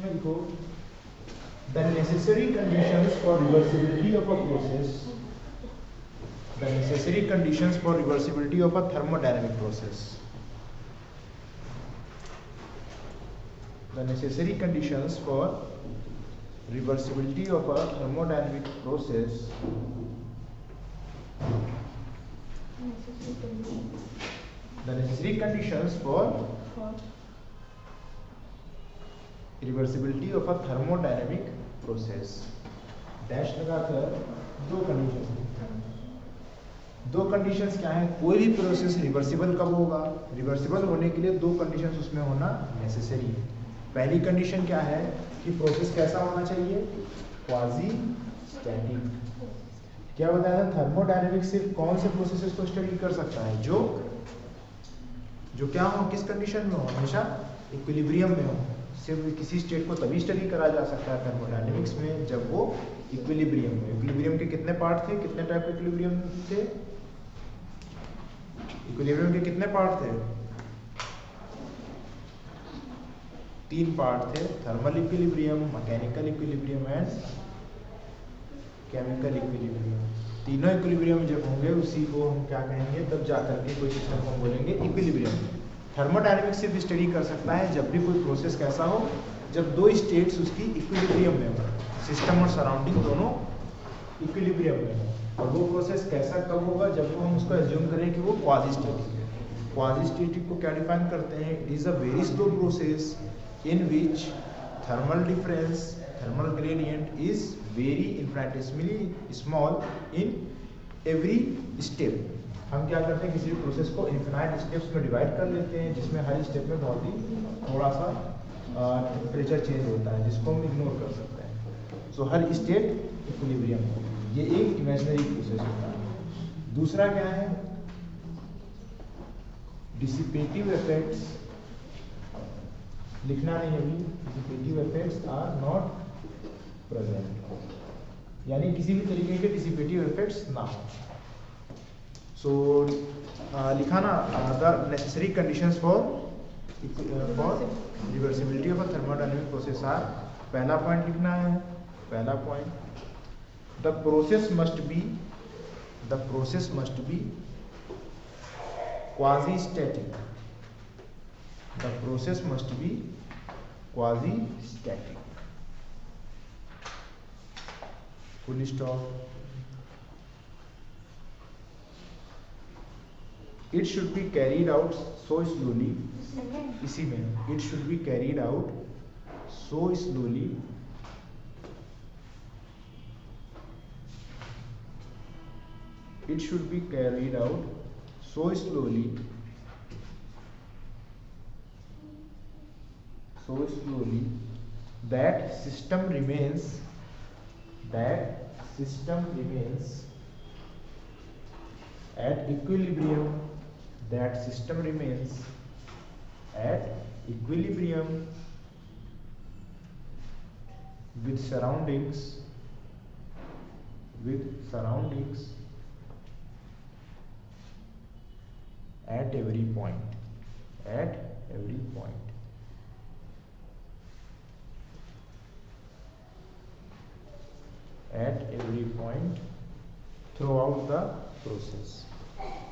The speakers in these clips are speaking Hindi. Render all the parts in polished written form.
में लिखो the necessary conditions for reversibility of a process, the necessary conditions for reversibility of a thermodynamic process, the necessary conditions for reversibility of a thermodynamic process, the necessary conditions for reversibility of a thermodynamic process dash लगाकर दो कंडीशंस क्या है, कोई भी प्रोसेस रिवर्सिबल कब होगा, रिवर्सिबल होने के लिए दो कंडीशंस उसमें होना नेसेसरी है। पहली कंडीशन क्या है कि प्रोसेस कैसा होना चाहिए, क्वाजी स्टैटिक। क्या बताया था, थर्मोडायनेमिक्स सिर्फ कौन से प्रोसेसेस को स्टडी कर सकता है, जो क्या हो, किस कंडीशन में हो, हमेशा इक्विलिब्रियम में हो। सिर्फ किसी स्टेट को तभी स्टडी करा जा सकता है थर्मोडायनेमिक्स में जब वो इक्विलिब्रियम में। इक्विलिब्रियम के कितने पार्ट थे, कितने टाइप के इक्विलिब्रियम थे, इक्विलिब्रियम के कितने पार्ट थे, 3 पार्ट थे, thermal equilibrium, mechanical equilibrium and chemical equilibrium. तीनों इक्विलिब्रियम जब होंगे उसी को हम क्या कहेंगे, तब जाकर के कोई सिस्टम को हम बोलेंगे इक्विलिब्रियम। थर्मोडायनेमिक्स सिर्फ स्टडी कर सकता है जब भी कोई प्रोसेस कैसा हो, जब दो स्टेट्स उसकी इक्विलिब्रियम में हो, सिस्टम और सराउंडिंग दोनों इक्विलिब्रियम में हो। और वो प्रोसेस कैसा कब होगा, जब वो हम उसको एज्यूम करें कि वो क्वाजी स्टैटिक है। क्वाजी स्टैटिक को क्या डिफाइन करते हैं, it is a very slow process in which thermal difference, thermal gradient is very infinitesimally small in every step। हम क्या करते हैं, किसी भी प्रोसेस को इन्फिनाइट स्टेप्स में डिवाइड कर लेते हैं, जिसमें हर स्टेप में बहुत ही थोड़ा सा टेम्परेचर चेंज होता है, जिसको हम इग्नोर कर सकते हैं। सो हर स्टेट इक्विलिब्रियम है, ये एक इमेजिनरी प्रोसेस होता है। दूसरा क्या है, डिसिपेटिव इफेक्ट्स, लिखना नहीं अभी, dissipative effects are not present, यानी किसी भी तरीके के डिसिपेटिव इफेक्ट्स ना हो। सो लिखाना the necessary conditions for reversibility of a thermodynamic process are, पहला पॉइंट लिखना है, पहला point, the process must be quasi static, the process must be quasi static, full stop। it should be carried out so slowly, इसी में it should be carried out so slowly it should be carried out so slowly that system remains at equilibrium, that system remains at equilibrium with surroundings at every point, at every point throughout the process।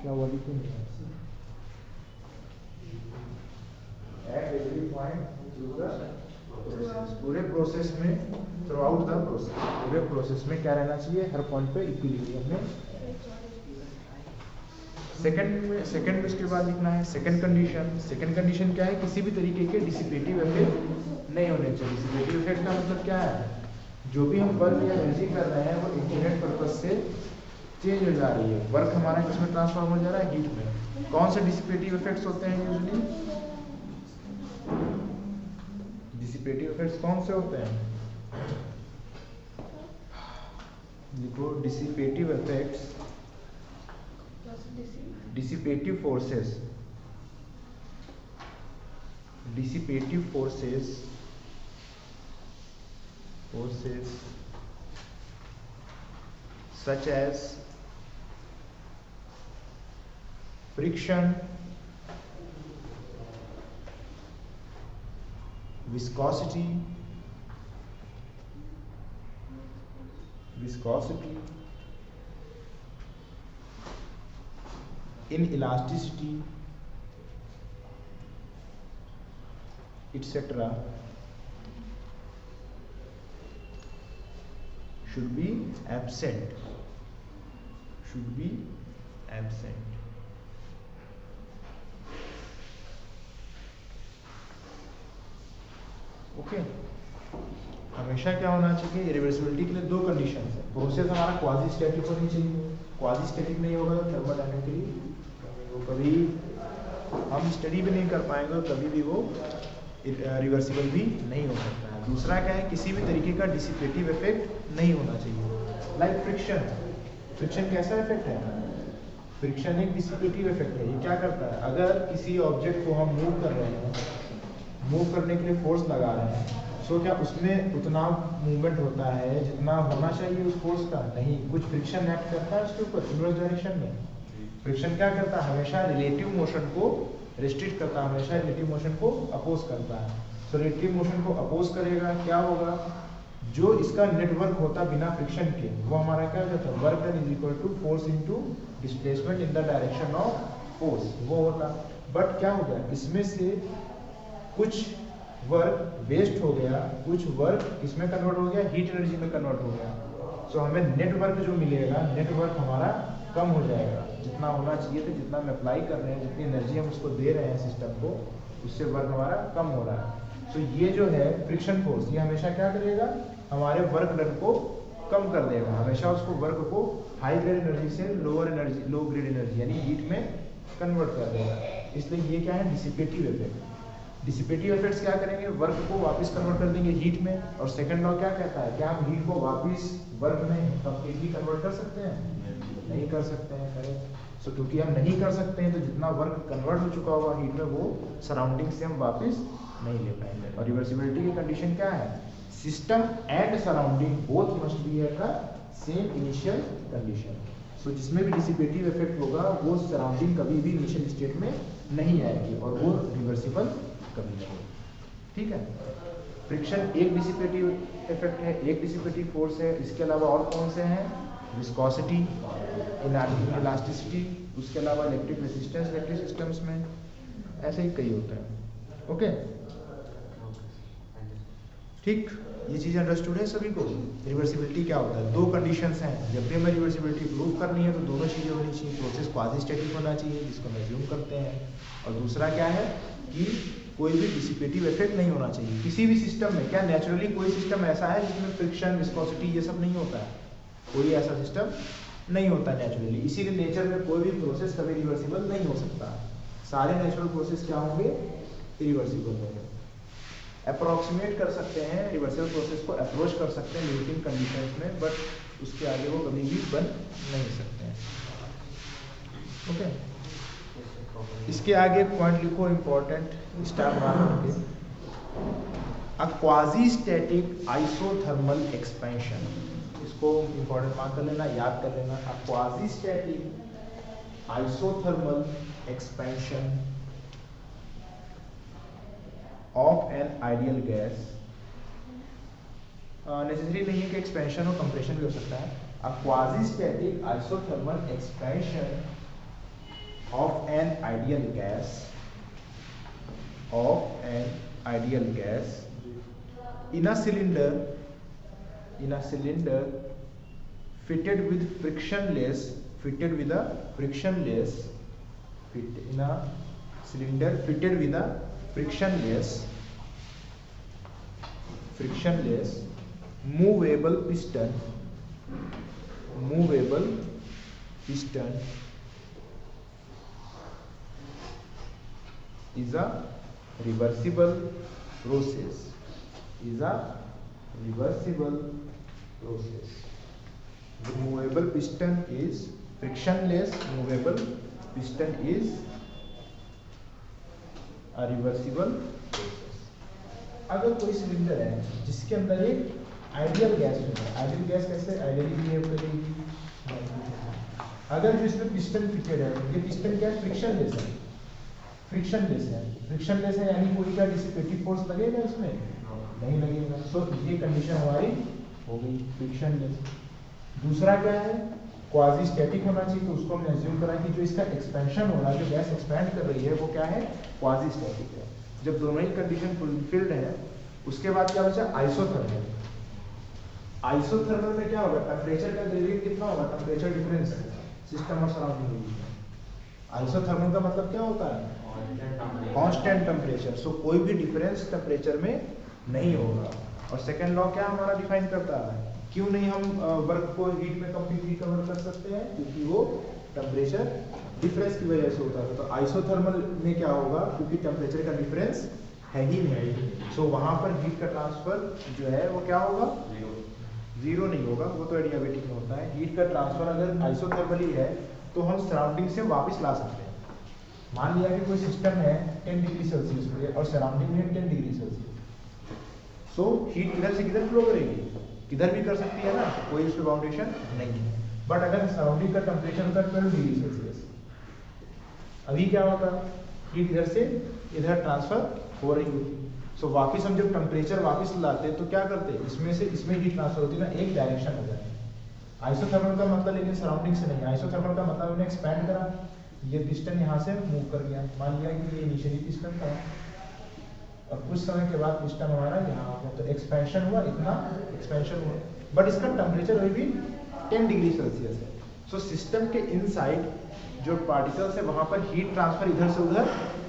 क्या हुआ, लिखो, at every point through the process, पूरे प्रोसेस में, throughout the process, पूरे प्रोसेस में क्या रहना चाहिए, हर पॉइंट पे इक्विलिब्रियम में। सेकंड उसके बाद लिखना है सेकंड कंडीशन क्या है, किसी भी तरीके के डिसिपेटिव इफेक्ट नहीं होने चाहिए। डिसिपेटिव इफेक्ट का मतलब क्या है, जो भी हम वर्क या एनर्जी कर रहे हैं वो इंटरनेट पर्पज से चेंज हो जा रही है, वर्क हमारा किसमें ट्रांसफॉर्म हो जा रहा है, हीट में। कौन से डिसिपेटिव इफेक्ट्स होते हैं यूजुअली, डिसिपेटिव इफेक्ट्स कौन से होते हैं, लिखो dissipative effects, dissipative forces such as friction, viscosity, viscosity, inelasticity, etc. should be absent. Should be absent. Okay हमेशा क्या होना चाहिए, इरिवर्सिबिलिटी के लिए दो कंडीशन है। प्रोसेस हमारा क्वाजी स्टैटिक होनी चाहिए, क्वाजी स्टैटिक नहीं होगा तो थर्मोडायनेमिकली वो कभी हम स्टडी भी नहीं कर पाएंगे और कभी भी वो रिवर्सिबल भी नहीं हो सकता है। दूसरा क्या है, किसी भी तरीके का डिसिपेटिव इफेक्ट नहीं होना चाहिए। लाइक फ्रिक्शन, फ्रिक्शन कैसा इफेक्ट है? फ्रिक्शन एक डिसिपेटिव इफेक्ट है। ये क्या करता है, अगर किसी ऑब्जेक्ट को हम मूव कर रहे हैं, मूव करने के लिए फोर्स लगा रहे हैं, सो क्या उसमें उतना मूवमेंट होता है जितना होना चाहिए उस फोर्स का? नहीं, कुछ फ्रिक्शन एक्ट करता है उसके ऊपर इनवर्स डायरेक्शन में। फ्रिक्शन क्या करता है, हमेशा रिलेटिव मोशन को रिस्ट्रिक्ट करता है, हमेशा रिलेटिव मोशन को अपोज करता है। सो रिलेटिव मोशन को अपोज करेगा, क्या होगा, जो इसका नेटवर्क होता बिना फ्रिक्शन के वो हमारा क्या कहता है, work done is equal to force into displacement in the direction of force, वो होता। बट क्या हो गया, इसमें से कुछ वर्क वेस्ट हो गया, कुछ वर्क इसमें कन्वर्ट हो गया, हीट एनर्जी में कन्वर्ट हो गया। सो हमें नेटवर्क जो मिलेगा, नेटवर्क हमारा कम हो जाएगा, जितना होना चाहिए था, जितना हम अप्लाई कर रहे हैं, जितनी एनर्जी हम उसको दे रहे हैं सिस्टम को, उससे वर्क हमारा कम हो रहा है। सो ये जो है फ्रिक्शन फोर्स, ये हमेशा क्या करेगा, हमारे वर्क डन को कम कर देगा, हमेशा उसको वर्क को हाई ग्रेड एनर्जी से lower energy, low grade energy यानी हीट में कन्वर्ट कर देगा। इसलिए ये क्या है, डिसिपेटिव इफेक्ट। डिसिपेटिव इफेक्ट्स क्या करेंगे, वर्क को वापस कन्वर्ट कर देंगे हीट में। और सेकंड लॉ क्या कहता है, क्या हम हीट को वापस वर्क में कंप्लीटली कन्वर्ट कर सकते हैं? नहीं कर सकते हैं, करेक्ट। सो क्योंकि हम नहीं कर सकते हैं तो जितना वर्क कन्वर्ट हो चुका होगा हीट में, वो सराउंडिंग से हम वापस नहीं ले पाएंगे। और रिवर्सिबिलिटी की कंडीशन क्या है, system and surrounding both must be at the same initial condition. So जिसमें भी डिसिपेटिव इफेक्ट होगा वो सराउंडिंग कभी भी इनिशियल स्टेट में नहीं आएगी और वो रिवर्सिबल कभी नहीं होगी। ठीक है, फ्रिक्शन एक डिसिपेटिव इफेक्ट है, एक डिसिपेटिव फोर्स है। इसके अलावा और कौन से हैं, विस्कोसिटी, इलास्टिसिटी, उसके अलावा इलेक्ट्रिक रेजिस्टेंस इलेक्ट्रिक सिस्टम्स में, ऐसे ही कई होते हैं। ओके ठीक, ये चीज़ अंडरस्टूड है सभी को। रिवर्सिबिलिटी क्या होता है, दो कंडीशंस हैं, जब भी हमें रिवर्सिबिलिटी प्रूव करनी है तो दोनों चीज़ें होनी चाहिए। प्रोसेस क्वाजी स्टैटिक होना चाहिए जिसको हम एज्यूम करते हैं, और दूसरा क्या है कि कोई भी डिसिपेटिव इफेक्ट नहीं होना चाहिए किसी भी सिस्टम में। क्या नेचुरली कोई सिस्टम ऐसा है जिसमें फ्रिक्शन, विस्कोसिटी ये सब नहीं होता है? कोई ऐसा सिस्टम नहीं होता नेचुरली। इसीलिए नेचर में कोई भी प्रोसेस कभी रिवर्सिबल नहीं हो सकता। सारे नेचुरल प्रोसेस क्या होंगे, इरिवर्सिबल होंगे। अप्रोक्सीमेट कर सकते हैं रिवर्सिबल प्रोसेस को, अप्रोच कर सकते हैं लिमिटिंग कंडीशंस में, बट उसके आगे वो कभी भी बन नहीं सकते हैं। ओके इसके आगे एक पॉइंट लिखो इंपॉर्टेंट, स्टार मार्क करके, a quasi static isothermal expansion. इसको इंपॉर्टेंट मार्क कर लेना, याद कर लेना। A quasi static isothermal expansion of an ideal gas. Necessary नहीं है कि एक्सपेंशन और कंप्रेशन भी हो सकता है। A quasi static isothermal expansion of an ideal gas, of an ideal gas in a cylinder fitted with frictionless, fitted with a frictionless, in a cylinder fitted with a frictionless movable piston is a reversible process, The movable piston is frictionless, movable piston is a reversible process. अगर कोई सिलेंडर है जिसके अंदर एक आइडियल गैस होता है, आइडियल गैस कैसे आइडियली बिहेव करेगी, अगर जो इसमें पिस्टन फिटेड है, ये पिस्टन क्या है, फ्रिक्शनलेस है, फ्रिक्शनलेस है यानी कोई का डिसिपेटिव फोर्स लगेगा इसमें? नहीं लगेगा। सो ये कंडीशन हमारी हो गई फ्रिक्शनलेस। दूसरा क्या है, क्वाजी स्टैटिक होना चाहिए, तो उसको हमने अज्यूम करा कि जो इसका एक्सपेंशन हो रहा है, जो गैस एक्सपैंड कर रही है वो क्या है, क्वाजी स्टैटिक है। जब दोनों ही कंडीशन फुलफिल्ड है उसके बाद क्या बचा, आइसोथर्मल। आइसोथर्मल में क्या होगा, टेम्परेचर का ग्रेडियंट कितना होगा, टेम्परेचर डिफरेंस सिस्टम और सराउंडिंग में। आइसोथर्मल का मतलब क्या होता है, कांस्टेंट टेम्परेचर। सो कोई भी डिफरेंस टेम्परेचर में नहीं होगा। और सेकंड लॉ क्या हमारा डिफाइन करता है, क्यों नहीं हम वर्क को हीट में कंप्लीटली कवर कर सकते हैं, क्योंकि वो टेम्परेचर डिफरेंस की वजह से होता है। तो आइसोथर्मल में क्या होगा, क्योंकि टेम्परेचर का डिफरेंस है ही नहीं, सो वहां पर हीट का ट्रांसफर जो है वो क्या होगा, जीरो नहीं होगा, वो तो एडियाबेटिक में होता है। हीट का ट्रांसफर अगर आइसोथर्मली है तो हम सराउंडिंग से वापस ला सकते हैं। मान लिया कि कोई सिस्टम है 10 डिग्री सेल्सियस पे और सराउंडिंग में 10 डिग्री सेल्सियस, सो हीट किधर से किधर फ्लो करेगी, किधर भी कर सकती है ना, कोई उस पर बाउंडेशन नहीं है। बट अगर सराउंडिंग का टेम्परेचर होता है 12 डिग्री सेल्सियस, अभी क्या होता, हीट इधर से इधर ट्रांसफर हो रही होती। सो वापस हम जब टेम्परेचर वापस लाते तो क्या करते, इसमें से इसमें हीट ट्रांसफर होती ना, एक डायरेक्शन हो जाए। आइसोथर्मल का मतलब लेकिन सराउंडिंग से नहीं, आइसोथर्मल का मतलब हमने एक्सपैंड करा, ये पिस्टन यहाँ से मूव कर गया, मान लिया कि ये इनिशियली पिस्टन था और कुछ समय के बाद पिस्टन हमारा यहाँ आ गया, तो एक्सपेंशन हुआ, इतना एक्सपेंशन हुआ, बट इसका टेम्परेचर अभी भी 10 डिग्री सेल्सियस है। सो सिस्टम के इनसाइड जो पार्टिकल्स है वहाँ पर हीट ट्रांसफर इधर से उधर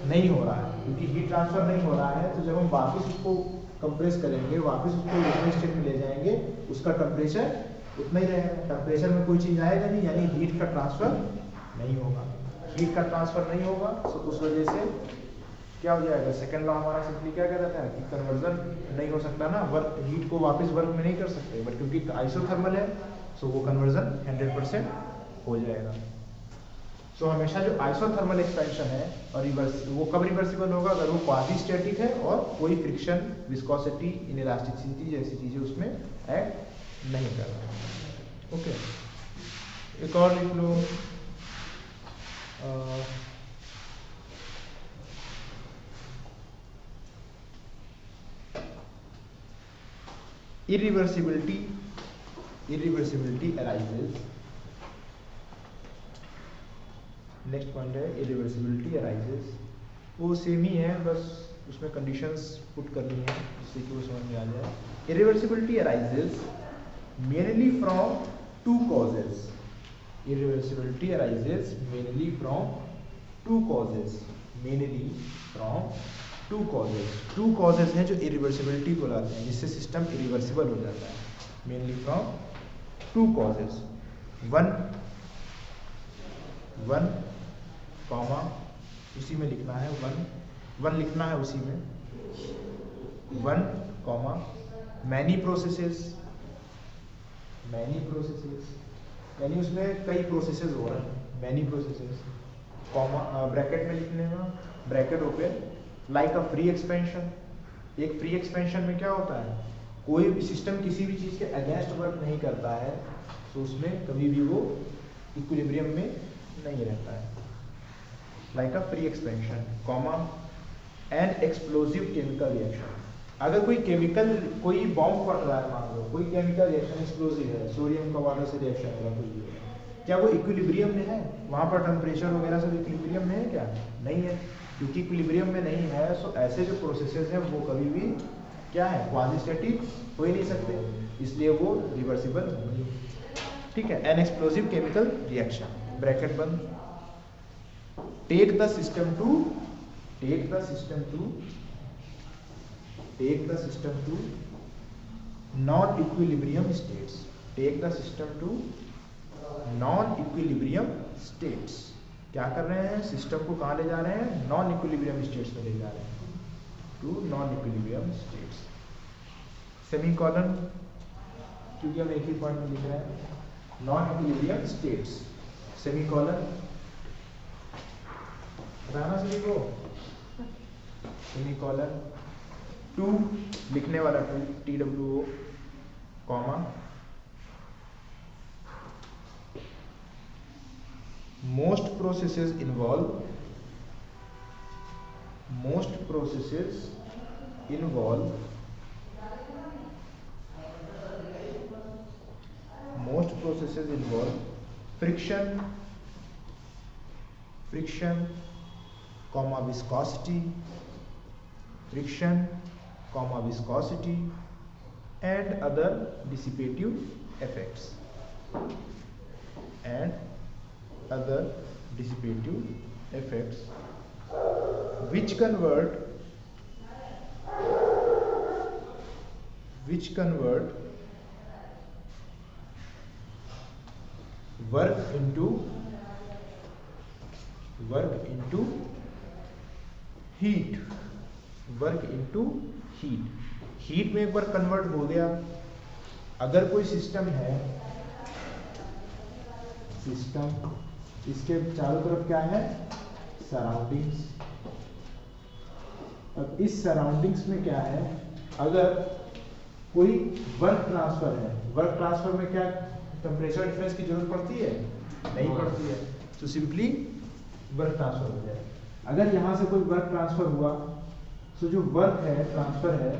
नहीं हो रहा है। क्योंकि हीट ट्रांसफर नहीं हो रहा है तो जब हम वापस उसको कंप्रेस करेंगे, वापस उसको लिक्विड स्टेट में ले जाएंगे, उसका टेम्परेचर उतना ही रहेगा, टेम्परेचर में कोई चीज आएगा नहीं, यानी हीट का ट्रांसफर नहीं होगा। हीट का ट्रांसफर नहीं होगा तो उस वजह से क्या हो जाएगा, सेकंड लॉ हमारा सिंपली क्या कहता है कि कन्वर्जन नहीं हो सकता ना, वर्क हीट को वापस वर्क में नहीं कर सकते, बट क्योंकि आइसोथर्मल है सो वो कन्वर्जन 100% हो जाएगा। सो हमेशा जो आइसोथर्मल एक्सपेंशन है और रिवर्स, वो कब रिवर्सिबल होगा, अगर वो क्वाजी स्टैटिक है और कोई फ्रिक्शन, विस्कोसिटी, इनइलास्टिसिटी जैसी चीजें उसमें एक्ट नहीं कर रहा है। ओके, एक और लिख लो, irreversibility arises, नेक्स्ट पॉइंट है irreversibility arises, वो सेम ही है, बस उसमें कंडीशंस पुट करनी है जिससे कि वो समझ में आ जाए। irreversibility arises mainly from two causes, irreversibility arises mainly from two causes, mainly from two causes, two causes हैं जो irreversibility को लाते हैं, जिससे सिस्टम irreversible हो जाता है। mainly from two causes, one comma उसी में लिखना है, वन लिखना है उसी में, वन कॉमा मैनी प्रोसेसेस, यानी उसमें कई प्रोसेसेस हो रहे हैं, मैनी प्रोसेसेस, कॉमा ब्रैकेट में लिखने में, bracket open, like a free expansion. एक फ्री एक्सपेंशन में क्या होता है, कोई भी सिस्टम किसी भी चीज के अगेंस्ट वर्क नहीं करता है, तो उसमें कभी भी वो इक्विलिब्रियम में नहीं रहता है। Like a free expansion, comma an explosive chemical reaction. अगर कोई केमिकल, कोई बॉम्ब फट रहा है, मान लो कोई केमिकल रिएक्शन एक्सप्लोसिव है, सोडियम का वाटर से रिएक्शन हो रहा है, क्या वो इक्विलिब्रियम में है, वहां पर टेम्परेचर वगैरह सब इक्विलिब्रियम में है क्या, नहीं है। क्योंकि इक्विलिब्रियम में नहीं है, सो ऐसे जो प्रोसेसेस हैं वो कभी भी क्या है, क्वाजी स्टैटिक हो ही नहीं सकते, इसलिए वो रिवर्सिबल होंगे। ठीक है, an explosive chemical reaction, bracket बंद, take the system to non equilibrium states, take the system to non equilibrium states. क्या कर रहे हैं, सिस्टम को कहाँ ले जा रहे हैं, नॉन इक्विलिब्रियम स्टेट्स में ले जा रहे हैं, to non equilibrium states. Semicolon, क्योंकि हम एक ही पॉइंट में लिख रहे हैं, नॉन इक्विलिब्रियम स्टेट्स, सेमीकोलन, ध्यान से लिखो, सेमीकोलन, टू लिखने वाला two, TWO, comma most processes involve most processes involve friction, comma viscosity, and other dissipative effects, which convert work into heat। Heat में एक बार कन्वर्ट हो गया। अगर कोई सिस्टम है, इसके चारों तरफ क्या है, सराउंडिंग्स। अब इस सराउंडिंग्स में क्या है, अगर कोई वर्क ट्रांसफर में क्या टेम्परेचर डिफरेंस की जरूरत पड़ती है? नहीं पड़ती है, तो सिंपली वर्क ट्रांसफर हो जाए। अगर यहाँ से कोई वर्क ट्रांसफर हुआ तो जो वर्क है, ट्रांसफर है,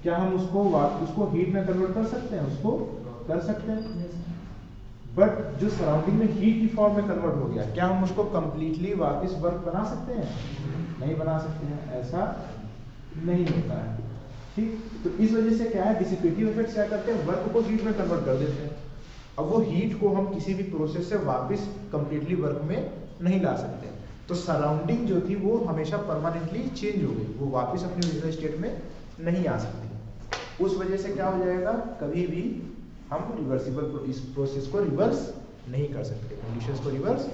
क्या हम उसको हीट में कन्वर्ट कर सकते हैं? उसको कर सकते हैं, बट जो सराउंडिंग में हीट की फॉर्म में कन्वर्ट हो गया, क्या हम उसको कंप्लीटली वापस वर्क बना सकते हैं? नहीं बना सकते हैं, ऐसा नहीं होता है। ठीक, तो इस वजह से क्या है, डिसिपेटिव इफेक्ट्स क्या करते हैं, वर्क को हीट में कन्वर्ट कर देते हैं। अब वो हीट को हम किसी भी प्रोसेस से वापस कंप्लीटली वर्क में नहीं ला सकते, तो सराउंडिंग जो थी वो हमेशा परमानेंटली चेंज हो गई, वो वापस अपने ओरिजिनल स्टेट में नहीं आ सकती। उस वजह से क्या हो जाएगा, कभी भी हम रिवर्सिबल इस प्रोसेस को रिवर्स नहीं कर सकते, कंडीशंस को रिवर्स।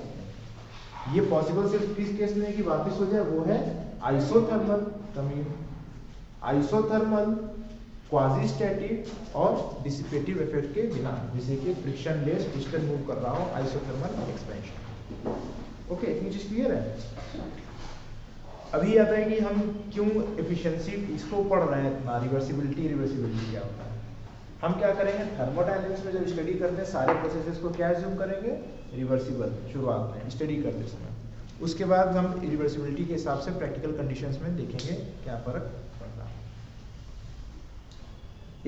ये पॉसिबल सिर्फ किस केस में कि वापस हो जाए, वो है आइसोथर्मल, क्वाजी स्टैटिक और डिसिपेटिव इफेक्ट के बिना, जैसे कि फ्रिक्शनलेस पिस्टन मूव कर रहा हो, आइसोथर्मल एक्सपेंशन। ओके, इतनी चीज क्लियर है। अभी आता है कि हम क्यों एफिशिएंसी इसको पढ़ रहे हैं इतना, रिवर्सिबिलिटी क्या होता है। हम क्या करेंगे, थर्मोडायनेमिक्स में जब स्टडी करते हैं सारे प्रोसेसेस को क्या एज्यूम करेंगे, रिवर्सिबल शुरुआत में स्टडी करते समय। उसके बाद हम रिवर्सिबिलिटी के हिसाब से प्रैक्टिकल कंडीशंस में देखेंगे क्या फर्क पड़ता है।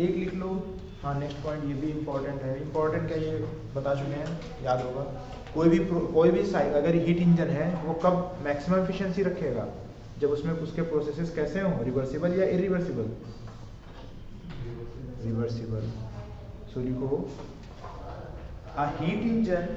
एक लिख लो, हाँ नेक्स्ट पॉइंट ये भी इम्पोर्टेंट है। इम्पोर्टेंट क्या, ये बता चुके हैं, याद होगा। कोई भी अगर हीट इंजन है वो कब मैक्सिमम एफिशिएंसी रखेगा, जब उसमें उसके प्रोसेसेस कैसे हों, रिवर्सिबल या इरिवर्सिबल। रिवर्सिबल। सो लिखो, a heat engine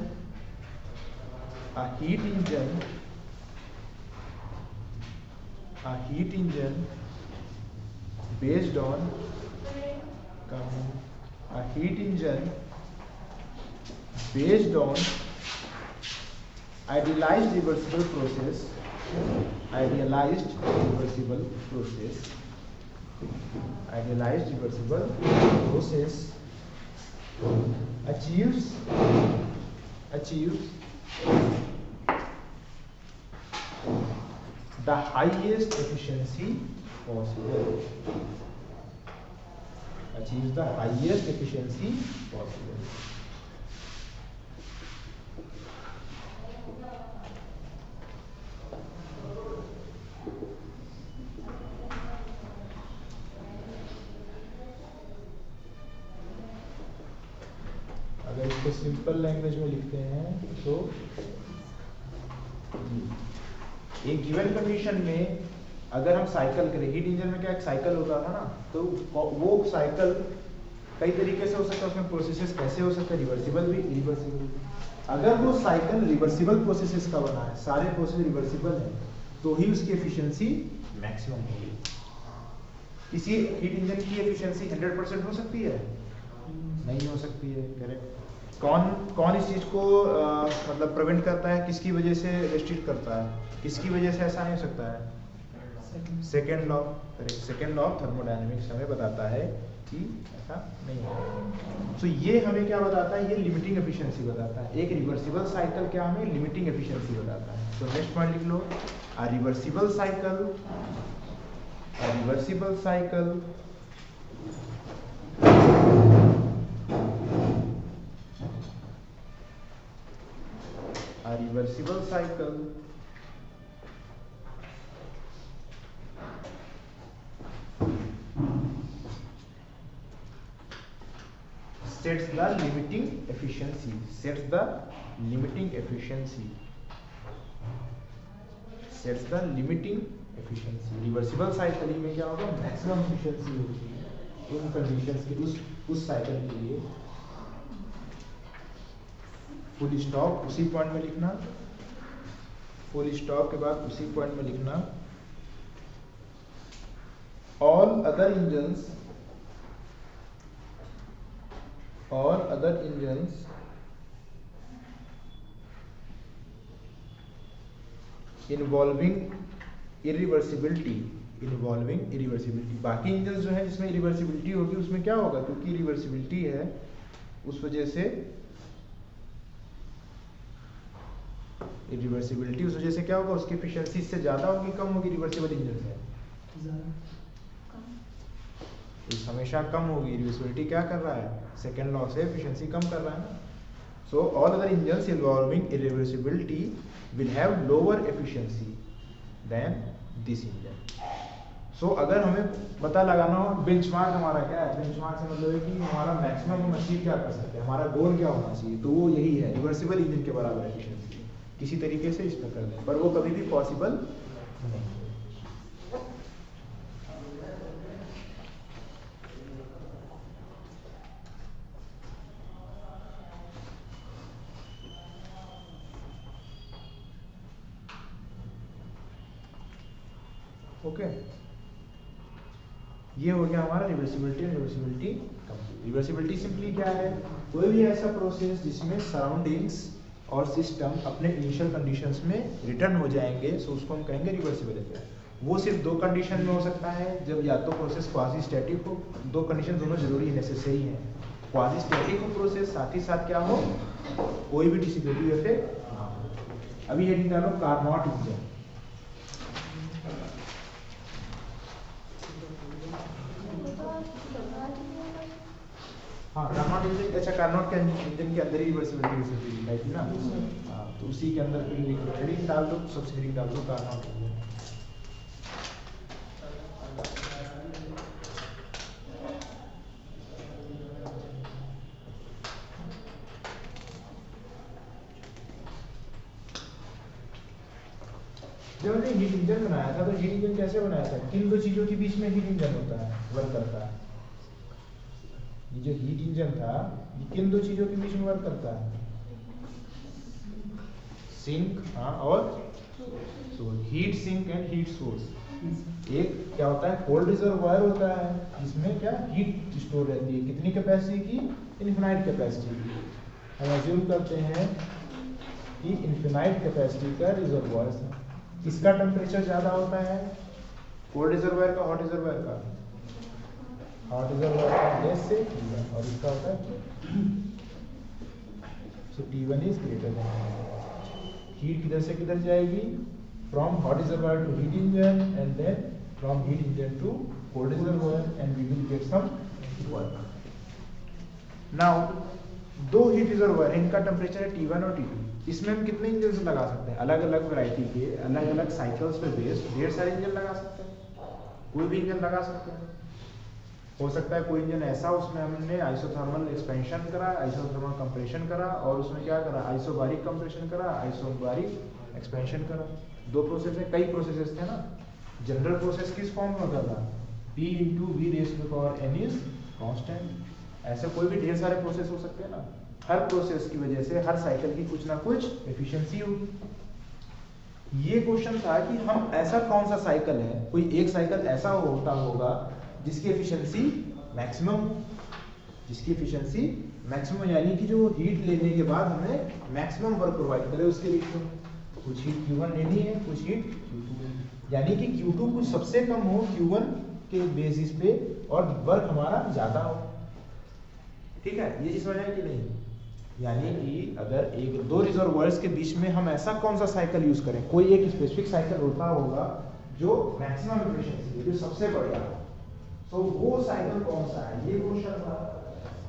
based on idealized reversible process achieves the highest efficiency possible. अगर इसको सिंपल लैंग्वेज में लिखते हैं तो एक गिवन कंडीशन में अगर हम साइकिल करें, हीट इंजन में क्या एक साइकिल होता था ना, तो वो साइकिल कई तरीके से हो सकता है, उसमें प्रोसेसेस कैसे हो सकते हैं, रिवर्सिबल भी, इरिवर्सिबल भी। अगर वो साइकिल रिवर्सिबल प्रोसेसेस का बना है, सारे प्रोसेस रिवर्सिबल है, तो ही उसकी एफिशिएंसी मैक्सिमम होगी। किसी हीट इंजन की एफिशिएंसी 100% हो सकती है? नहीं हो सकती है, करेक्ट। कौन इस चीज को मतलब प्रिवेंट करता है, किसकी वजह से रेस्ट्रिक्ट करता है, किसकी वजह से ऐसा नहीं हो सकता है? Second law, correct. Second law of thermodynamics हमें बताता है कि ऐसा नहीं है। तो ये हमें क्या बताता है, ये लिमिटिंग एफिशिएंसी बताता है। एक रिवर्सिबल साइकिल क्या हमें लिमिटिंग एफिशिएंसी बताता है। तो नेक्स्ट पॉइंट लिख लो, a reversible cycle sets the limiting efficiency, sets the limiting efficiency, sets the limiting efficiency। Reversible cycle में क्या होगा, मैक्सिमम एफिशिएंसी होगी उन कंडीशंस के उस साइकिल के लिए। फुल स्टॉप उसी पॉइंट में लिखना, फुल स्टॉप के बाद उसी पॉइंट में लिखना all other engines involving irreversibility, बाकी इंजन जो है जिसमें इरिवर्सिबिलिटी होगी उसमें क्या होगा, क्योंकि इरिवर्सिबिलिटी है उस वजह से क्या होगा, उसकी एफिशिएंसी इससे ज्यादा होगी कम होगी, रिवर्सिबल इंजन से हमेशा कम होगी। रिवर्सिबिलिटी क्या कर रहा है, सेकंड लॉ से एफिशिएंसी कम कर रहा है ना। So all other engines involving irreversibility will have lower efficiency than this engine. So अगर हमें पता लगाना हो बेंचमार्क हमारा क्या है, बेंचमार्क से मतलब है कि हमारा मैक्सिमम हम अचीव क्या कर सकते हैं, हमारा गोल क्या होना चाहिए, तो वो यही है रिवर्सिबल इंजन के बराबर एफिशिएंसी। किसी तरीके से इसमें कर दें, पर वो कभी भी पॉसिबल नहीं। ओके, ये हो गया हमारा रिवर्सिबिलिटी। रिवर्सिबिलिटी सिंपली क्या है, कोई भी ऐसा प्रोसेस जिसमें सराउंडिंग्स और सिस्टम अपने इनिशियल कंडीशंस में रिटर्न हो जाएंगे, सो उसको हम कहेंगे रिवर्सिबल है। वो सिर्फ दो कंडीशन में हो सकता है, जब या तो प्रोसेस क्वाजी स्टैटिक हो, दो कंडीशन दोनों जरूरी नेसेसरी हैं, क्वाजी स्टैटिक हो प्रोसेस, साथ ही साथ क्या हो, कोई भी डिसिपेटिव इफेक्ट ना हो। अभी हेडिंग डालो कार्नोट इंजन। हाँ, कार्नोट इंजन, अच्छा कार्नोट के इंजन के अंदर ही रिवर्सिबिलिटी दिखाई थी ना। हाँ, तो उसी के अंदर फिर हेडिंग डाल दो, सबसे हेडिंग डाल दो कार्नोट इंजन। जब हमने हीट इंजन बनाया था तो हीट इंजन कैसे बनाया था, किन दो चीजों के बीच में हीट इंजन होता है, वर्क करता है। ये जो हीट इंजन था ये किन दो चीजों के बीच में वर्क करता है, सिंक, हाँ, और source, heat sink and heat source. एक क्या होता है, कोल्ड रिजर्वायर होता है जिसमें क्या हीट स्टोर रहती है, कितनी कैपेसिटी की, इनफिनाइट कैपेसिटी की। हम अज्यूम करते हैं कि इनफिनाइट कैपेसिटी का रिजर्वायर है, इसका टेम्परेचर ज्यादा होता है कोल्ड रिजर्वायर का, हॉट रिजर्वायर का, हॉट रिजर्वायर का गैस से T1, और इसका होता है so T1 is greater than. Heat किधर से किधर जाएगी, from hot reservoir to heat engine and then from heat engine to cold reservoir and we will get some work. Now दो हीट रिजर्वायर है, इनका टेम्परेचर है T1 और T2। इसमें हम कितने इंजन लगा सकते हैं, अलग अलग वैरायटी के अलग अलग साइकिल्स पे बेस्ड ढेर सारे इंजन लगा सकते हैं, कोई भी इंजन लगा सकते हैं। हो सकता है कोई इंजन ऐसा उसमें हमने आइसोथर्मल एक्सपेंशन करा, आइसोथर्मल कंप्रेशन करा, और उसमें क्या करा, आइसोबारिक कंप्रेशन करा, आइसोबारिक एक्सपेंशन करा। दो प्रोसेस है, कई प्रोसेसेस थे ना। जनरल प्रोसेस किस फॉर्म में होता था, P × V⁴ n is constant. ऐसे कोई भी ढेर सारे प्रोसेस हो सकते हैं ना, हर प्रोसेस की वजह से हर साइकिल की कुछ ना कुछ एफिशिएंसी होगी। ये क्वेश्चन था कि हम ऐसा कौन सा साइकिल है, कोई एक साइकिल ऐसा होता होगा जिसकी एफिशिएंसी मैक्सिमम, जिसकी एफिशिएंसी मैक्सिमम, यानी कि जो हीट लेने के बाद हमें मैक्सिमम वर्क प्रोवाइड करे उसके बीच में। कुछ हीट Q1 लेनी है, कुछ हीट Q2, यानी कि Q2 कुछ सबसे कम हो Q1 के बेसिस पे और वर्क हमारा ज्यादा हो। ठीक है, ये समझ आया कि नहीं। यानी कि अगर एक दो रिजर्वायर्स के बीच में हम ऐसा कौन सा साइकिल यूज करें, कोई एक स्पेसिफिक साइकिल होता होगा जो मैक्सिमम एफिशिएंसी है, जो सबसे बढ़िया हो। तो वो साइकिल कौन सा है, ये क्वेश्चन था।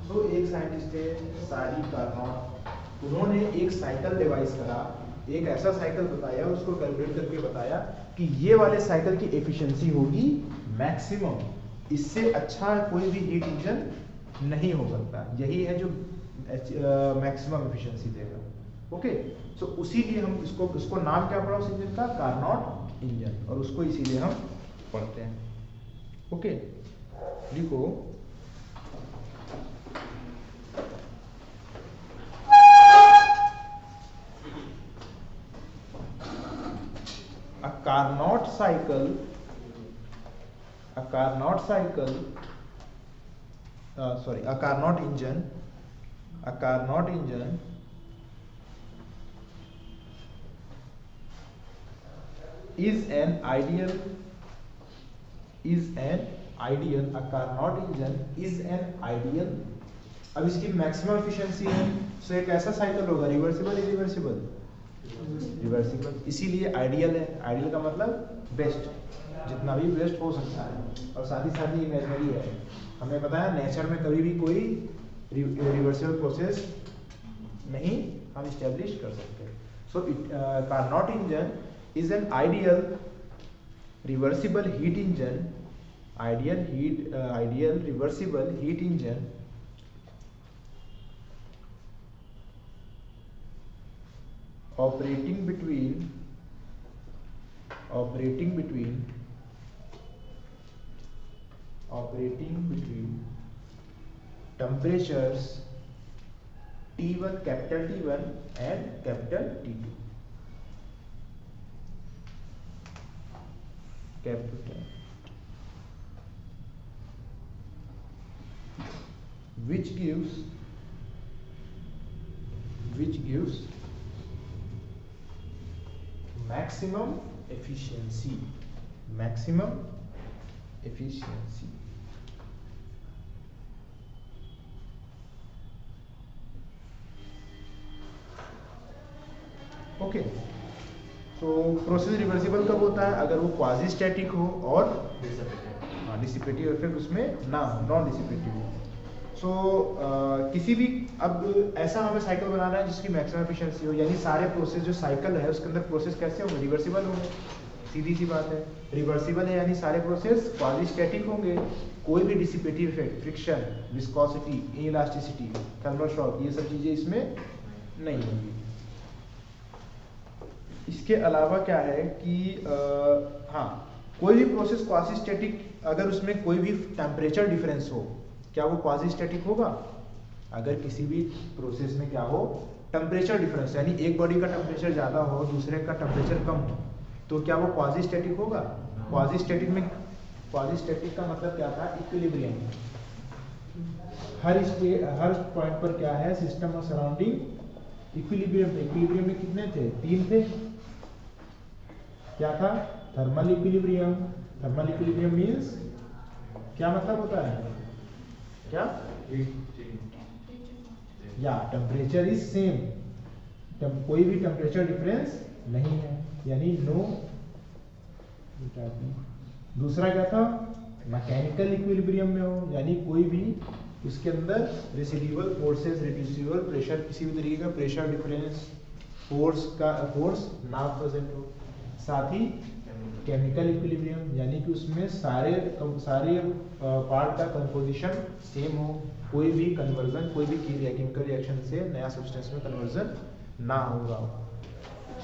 तो एक साइंटिस्ट है सारी कार्नोट, उन्होंने एक साइकिल डिवाइस करा, एक ऐसा साइकिल बताया, उसको कैलकुलेट करके बताया कि ये वाले साइकिल की एफिशिएंसी होगी मैक्सिमम, इससे अच्छा कोई भी हीट इंजन नहीं हो सकता। यही है जो मैक्सिमम एफिशिएंसी देगा। ओके, सो उसीलिए हम इसको नाम क्या पढ़ा उस इंजन का, कार्नोट इंजन, और उसको इसीलिए हम पढ़ते हैं। ओके, लिखो a Carnot cycle is an ideal अब इसकी मैक्सिमम एफिशिएंसी है, सो एक ऐसा साइकिल होगा रिवर्सिबल इरिवर्सिबल रिवर्सिबल, इसीलिए आइडियल है। आइडियल का मतलब बेस्ट, जितना भी बेस्ट हो सकता है, और साथ ही साथ ही इमेजिनरी है। हमें पता है नेचर में कभी भी कोई रिवर्सिबल प्रोसेस नहीं हम इस्टेब्लिश कर सकते। So Carnot engine is an ideal reversible heat engine, ideal reversible heat engine operating between temperatures T1 capital T1 and capital T2, which gives maximum efficiency. Okay, तो प्रोसेस रिवर्सिबल कब होता है, अगर वो क्वाजी स्टैटिक हो और डिसिपेटिव इफेक्ट उसमें ना हो, नॉन डिसिपेटिव हो। सो किसी भी, अब ऐसा हमें साइकिल बनाना है जिसकी मैक्सिमम एफिशिएंसी हो, यानी सारे प्रोसेस जो साइकिल है उसके अंदर प्रोसेस कैसे होंगे, रिवर्सिबल होंगे। सीधी सी बात है, रिवर्सिबल है यानी सारे प्रोसेस क्वाजी स्टैटिक होंगे, कोई भी dissipative effect, friction, viscosity, inelasticity, thermal shock, ये सब चीजें इसमें नहीं होंगी। इसके अलावा क्या है कि हाँ, कोई भी प्रोसेस क्वाजी स्टैटिक अगर उसमें कोई भी टेम्परेचर डिफरेंस हो, क्या वो क्वाजी स्टैटिक होगा? अगर किसी भी प्रोसेस में क्या हो, टेम्परेचर डिफरेंस, यानी एक बॉडी का टेम्परेचर ज़्यादा हो दूसरे का टेम्परेचर कम हो, तो क्या वो क्वाजी स्टैटिक होगा? क्वाजी स्टैटिक का मतलब क्या था, इक्विलिब्रियम। हर पॉइंट पर क्या है, सिस्टम और सराउंडिंग इक्विलिब्रियम। इक्विलिब्रियम में कितने थे, 3 थे। क्या था, thermal equilibrium. Thermal equilibrium means क्या मतलब होता है, क्या, या टेम्परेचर इज सेम, कोई भी टेम्परेचर डिफरेंस नहीं है, यानी नो। दूसरा क्या था, मैकेनिकल इक्विलिब्रियम में हो, यानी कोई भी उसके अंदर रेसिडुअल फोर्सेस, रिड्यूसिबल प्रेशर, किसी भी तरीके का प्रेशर डिफरेंस, फोर्स ना प्रेजेंट हो। साथ ही केमिकल इक्विलिब्रियम, यानी कि उसमें सारे पार्ट का कंपोजिशन सेम हो, कोई भी कन्वर्जन, कोई भी केमिकल रिएक्शन से नया सब्सटेंस में कन्वर्जन ना होगा।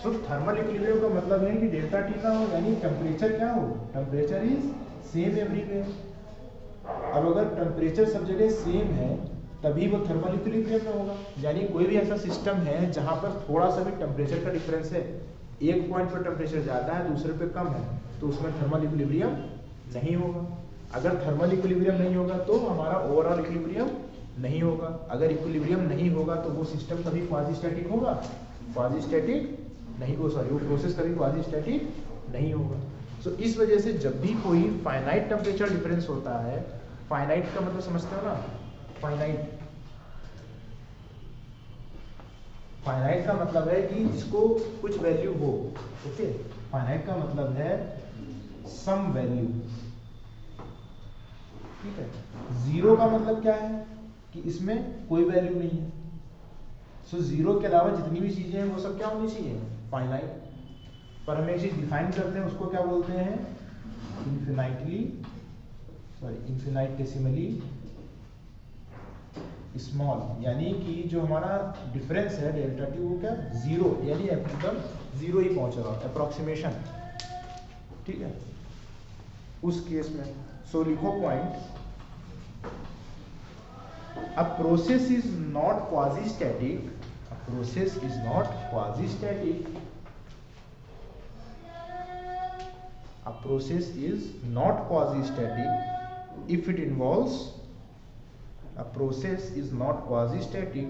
सो थर्मल इक्विलिब्रियम का मतलब है कि डेल्टा टी ना हो, यानी टेम्परेचर क्या हो, टेम्परेचर इज सेम एवरीवेयर। अब अगर टेम्परेचर सब जगह सेम है तभी वो थर्मल इक्विलिब्रियम में होगा, यानी कोई भी ऐसा सिस्टम है जहां पर थोड़ा सा भी टेम्परेचर का डिफरेंस है, एक पॉइंट पर टेम्परेचर ज्यादा है दूसरे पे कम है, तो उसमें थर्मल इक्विलिब्रियम नहीं होगा। अगर थर्मल इक्विलिब्रियम नहीं होगा तो हमारा ओवरऑल इक्विलिब्रियम नहीं होगा। अगर इक्विलिब्रियम नहीं होगा तो वो सिस्टम कभी क्वाजी स्टैटिक होगा, क्वाजी स्टैटिक नहीं हो, सॉरी, वो प्रोसेस कभी क्वाजी स्टैटिक नहीं होगा। सो इस वजह से जब भी कोई फाइनाइट टेम्परेचर डिफरेंस होता है, फाइनाइट का मतलब समझते हो ना, फाइनाइट का मतलब है कि जिसको कुछ वैल्यू हो। ओके, फाइनाइट का मतलब है सम वैल्यू, ठीक है। जीरो का मतलब क्या है कि इसमें कोई वैल्यू नहीं है। सो जीरो के अलावा जितनी भी चीजें हैं वो सब क्या होनी चाहिए, फाइनाइट। पर हम एक चीज डिफाइन करते हैं, उसको क्या बोलते हैं, इन्फिनाइटेसिमली स्मॉल, यानी कि जो हमारा डिफरेंस है डेल्टा टी वो क्या जीरो, यानी एकदम जीरो ही पहुंच रहा, अप्रोक्सीमेशन, ठीक है उस केस में। सो लिखो point, a process is not quasi static, a process is not quasi static, a process is not quasi-static if it involves, a process is not quasi-static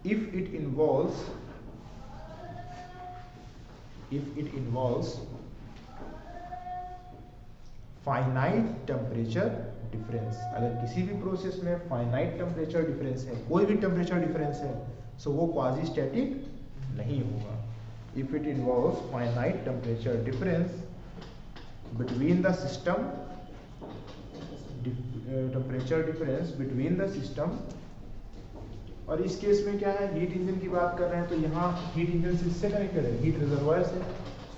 if it involves finite temperature difference। अगर किसी भी प्रोसेस में फाइनाइट टेम्परेचर डिफरेंस है, कोई भी टेम्परेचर डिफरेंस है, सो वो क्वाजी स्टैटिक नहीं होगा। If it involves finite temperature difference between the system, temperature difference between the system, और इस केस में क्या है, हीट इंजन की बात कर रहे हैं, तो यहाँ हीट इंजन से इससे कनेक्टेड है, हीट रिजर्वायर से।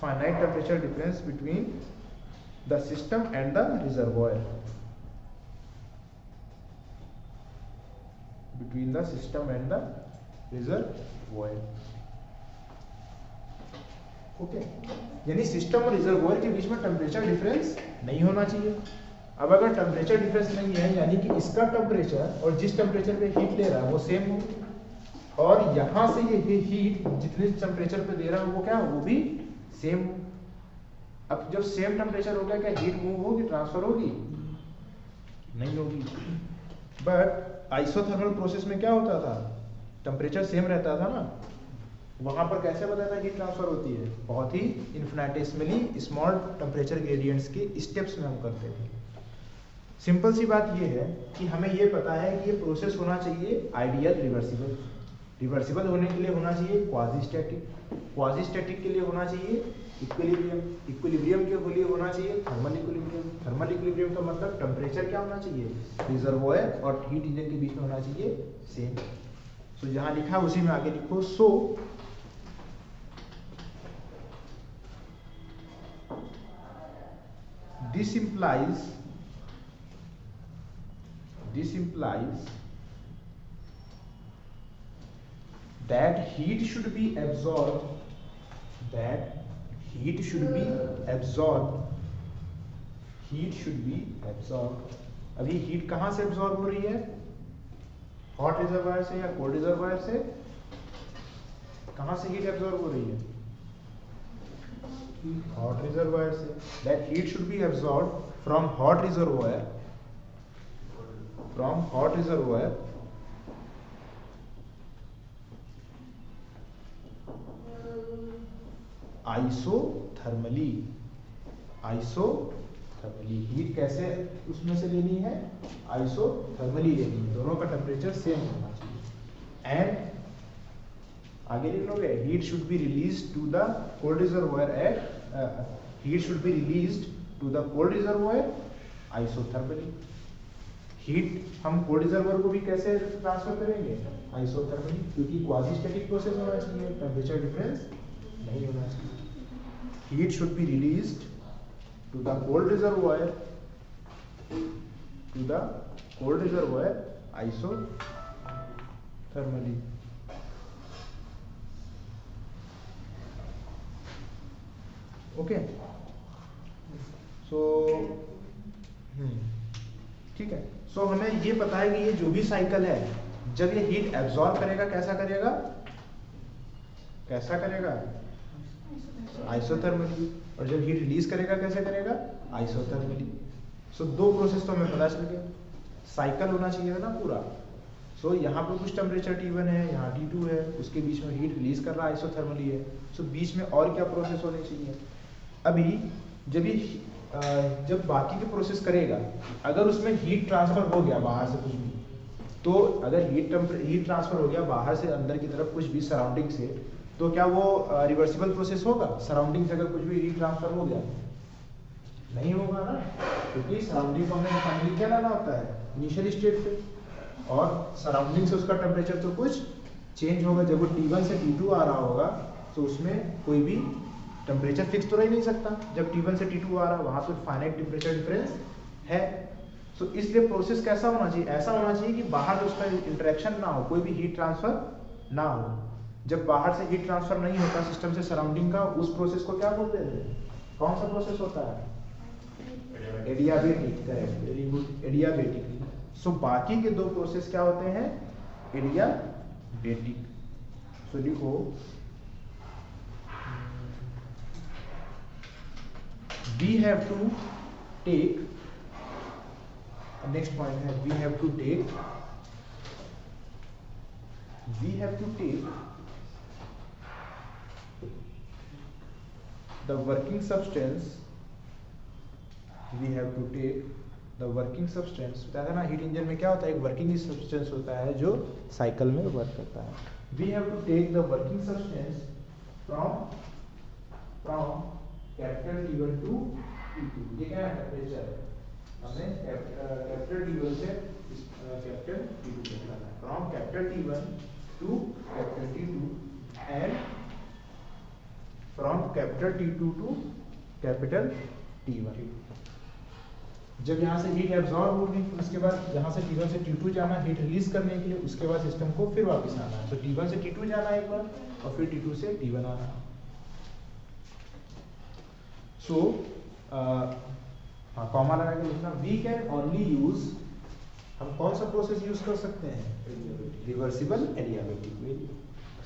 Finite temperature difference between the system and the reservoir, between the system and the reservoir, okay यानी सिस्टम और रिजर्वोयर के बीच में टेम्परेचर डिफरेंस नहीं होना चाहिए। अब अगर टेम्परेचर डिफरेंस नहीं है, यानी कि इसका टेम्परेचर और जिस टेम्परेचर पे हीट ले रहा है वो सेम हो, और यहाँ से ये हीट जितने टेम्परेचर पे दे रहा है वो क्या वो भी सेम हो। अब जब सेम टेम्परेचर हो गया, क्या हीट मूव होगी, ट्रांसफर होगी? नहीं होगी। बट आइसोथर्मल प्रोसेस में क्या होता था, टेम्परेचर सेम रहता था ना, वहां पर कैसे बताया था हीट ट्रांसफर होती है, बहुत ही इन्फिनिटेसिमली स्मॉल टेम्परेचर ग्रेडियंट्स के स्टेप्स में हम करते थे। सिंपल सी बात ये है कि हमें ये पता है कि ये प्रोसेस होना चाहिए आइडियल रिवर्सिबल, रिवर्सिबल होने के लिए होना चाहिए क्वाजी स्टैटिक, क्वाजी स्टैटिक के लिए होना चाहिए इक्विलिब्रियम, इक्विलिब्रियम के लिए होना चाहिए थर्मल इक्विलिब्रियम, थर्मल इक्विलिब्रियम का मतलब टेम्परेचर क्या होना चाहिए, रिजर्वोयर और हीट इंजन के बीच में होना चाहिए सेम। तो जहां लिखा है उसी में आगे लिखो। सो this implies that heat should be absorbed, heat should be absorbed। अभी हीट कहां से एब्जॉर्ब हो रही है, हॉट रिजर्वायर से या कोल्ड रिजर्वायर से? कहां से हीट एब्जॉर्ब हो रही है, हॉट रिजर्वायर से। That heat should be absorb from hot reservoir, isothermally, heat कैसे उसमें से लेनी है, आइसोथर्मली लेनी है, दोनों का टेम्परेचर सेम होना चाहिए। एंड आगे लिख लोगे, heat should be release to the cold reservoir at, heat should be released to the cold reservoir isothermally. Heat हम कोल्ड रिजर्वायर को भी कैसे ट्रांसफर करेंगे, आइसोथर्मली, क्योंकि क्वाजी स्टैटिक प्रोसेस होना चाहिए, टेम्परेचर डिफरेंस नहीं होना चाहिए। Heat should be released to the cold reservoir, isothermally. Okay so ठीक है। सो हमें ये पता है कि ये जो भी साइकिल है, जब ये हीट एब्जॉर्ब करेगा कैसा करेगा, आइसोथर्मली, और जब हीट रिलीज करेगा कैसे करेगा, आइसोथर्मली। सो दो प्रोसेस तो हमें पता चल गया, साइकिल होना चाहिए था ना पूरा। सो यहाँ पर कुछ टेम्परेचर T1 है, यहाँ T2 है, उसके बीच में हीट रिलीज कर रहा है, आइसोथर्मली है। सो बीच में और क्या प्रोसेस होनी चाहिए, अभी जब बाकी के प्रोसेस करेगा, अगर उसमें हीट ट्रांसफर हो गया बाहर से कुछ भी, तो अगर हीट ट्रांसफर हो गया बाहर से अंदर की तरफ कुछ भी सराउंडिंग से, तो क्या वो रिवर्सिबल प्रोसेस होगा? सराउंडिंग से अगर कुछ भी हीट ट्रांसफर हो गया, नहीं होगा ना, क्योंकि सराउंडिंग को हमें फाइनली क्या लाना होता है, इनिशियल स्टेट पे, और सराउंडिंग से उसका टेम्परेचर तो कुछ चेंज होगा। जब वो T1 से T2 आ रहा होगा, तो उसमें कोई भी टेम्परेचर फिक्स तो रह नहीं सकता। जब T1 से T2 आ रहा है, वहां पे फाइनाइट टेम्परेचर डिफरेंस है। तो इसलिए प्रोसेस कैसा होना चाहिए, ऐसा होना चाहिए कि बाहर उसका इंटरेक्शन ना हो, कोई भी हीट ट्रांसफर ना हो। जब बाहर से हीट ट्रांसफर नहीं होता सिस्टम से सराउंडिंग का, उस प्रोसेस को क्या बोलते हैं, कौन सा प्रोसेस होता है, adiabatic. Correct, very good, adiabatic. So बाकी के दो प्रोसेस क्या होते हैं, एडियाबेटिक। सो लिखो we have to take, next point है, we have to take the working substance, we have to take the working substance। बताया था ना हीट इंजन में क्या होता है, एक वर्किंग सब्सटेंस होता है जो साइकिल में वर्क करता है। we have to take the working substance from capital T1 to T2। ये क्या है, टेम्परेचर है, हमने कैपिटल T1 से कैपिटल T2 तक लाना है। From capital T1 to capital T2 and from capital T2 to capital T1। जब यहाँ से हीट एब्जॉर्ब होगी, उसके बाद यहाँ से T1 से T2 जाना हीट रिलीज करने के लिए, उसके बाद सिस्टम को फिर वापस आना है। तो T1 से T2 जाना एक बार और फिर T2 से T1 आना। सो कॉमा लगा के लिखना, वी कैन ओनली यूज, हम कौन सा प्रोसेस यूज कर सकते हैं, reversible adiabatic.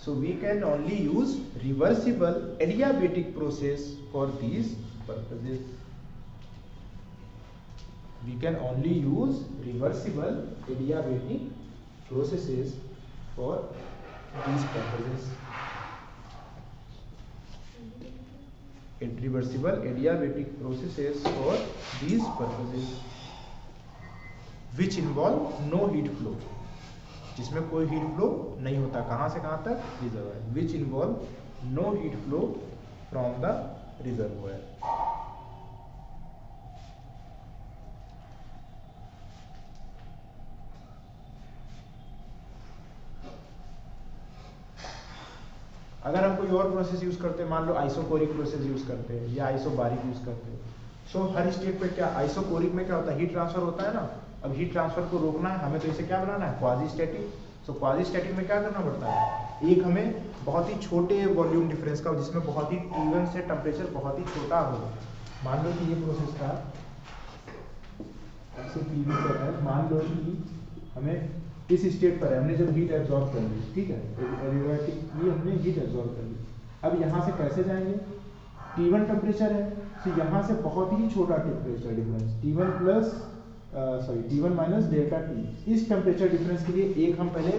So we can only use reversible adiabatic process for these purposes. We can only use reversible adiabatic processes for these purposes. Reversible adiabatic processes for these purposes, which involve no heat flow, जिसमें कोई हीट फ्लो नहीं होता, कहाँ से कहाँ तक, reservoir. Which involve no heat flow from the reservoir। अगर हम कोई और प्रोसेस यूज करते हैं, मान लो आइसोकोरिक प्रोसेस यूज करते हैं या आइसोबारिक यूज करते हैं, सो हर स्टेट पे क्या, आइसोकोरिक में क्या होता है, हीट ट्रांसफर होता है ना। अब हीट ट्रांसफर को रोकना है हमें, तो इसे क्या बनाना है, क्वाजी स्टैटिक। सो क्वाजी स्टैटिक में क्या करना पड़ता है, एक हमें बहुत ही छोटे वॉल्यूम डिफरेंस का, जिसमें बहुत ही T1 से टेम्परेचर बहुत ही छोटा हो। मान लो कि ये प्रोसेस था T2 पर है, मान लो कि हमें इस स्टेट पर है, हमने जब हीट एब्जॉर्ब कर ली, ठीक है, ये हमने हीट एब्जॉर्ब कर ली। अब यहाँ से कैसे जाएंगे, T1 टेम्परेचर है, तो यहाँ से बहुत ही छोटा temperature difference, T1 minus delta T। इस टेम्परेचर डिफरेंस के लिए एक हम पहले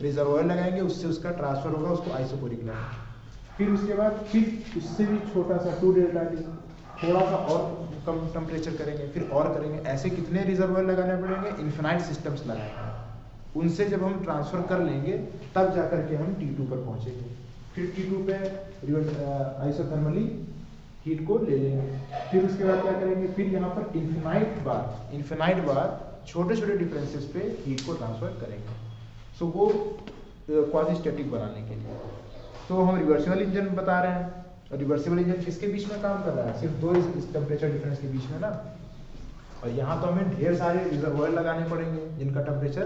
रिजर्वायर लगाएंगे, उससे उसका ट्रांसफर होगा, उसको आइसोकोरिक लगाएंगे। फिर उसके बाद फिर उससे भी छोटा सा 2 डेल्टा T, थोड़ा सा और कम टेम्परेचर करेंगे, फिर और करेंगे। ऐसे कितने रिजर्वायर लगाने पड़ेंगे, इन्फिनाइट सिस्टम्स लगाएंगे। उनसे जब हम ट्रांसफर कर लेंगे तब जाकर के हम T2 पर पहुंचेंगे। फिर T2 पे आइसोथर्मली हीट को ले लेंगे। फिर उसके बाद क्या करेंगे, फिर यहाँ पर इन्फिनाइट बार छोटे छोटे डिफरेंसेस पे हीट को ट्रांसफर करेंगे। सो वो क्वाजी स्टैटिक बनाने के लिए। तो हम रिवर्सिबल इंजन बता रहे हैं, और रिवर्सिबल इंजन किसके बीच में काम कर रहा है, सिर्फ दो इस टेम्परेचर डिफरेंस के बीच में ना। और यहाँ तो हमें ढेर सारे रिजर्वायर लगाने पड़ेंगे जिनका टेम्परेचर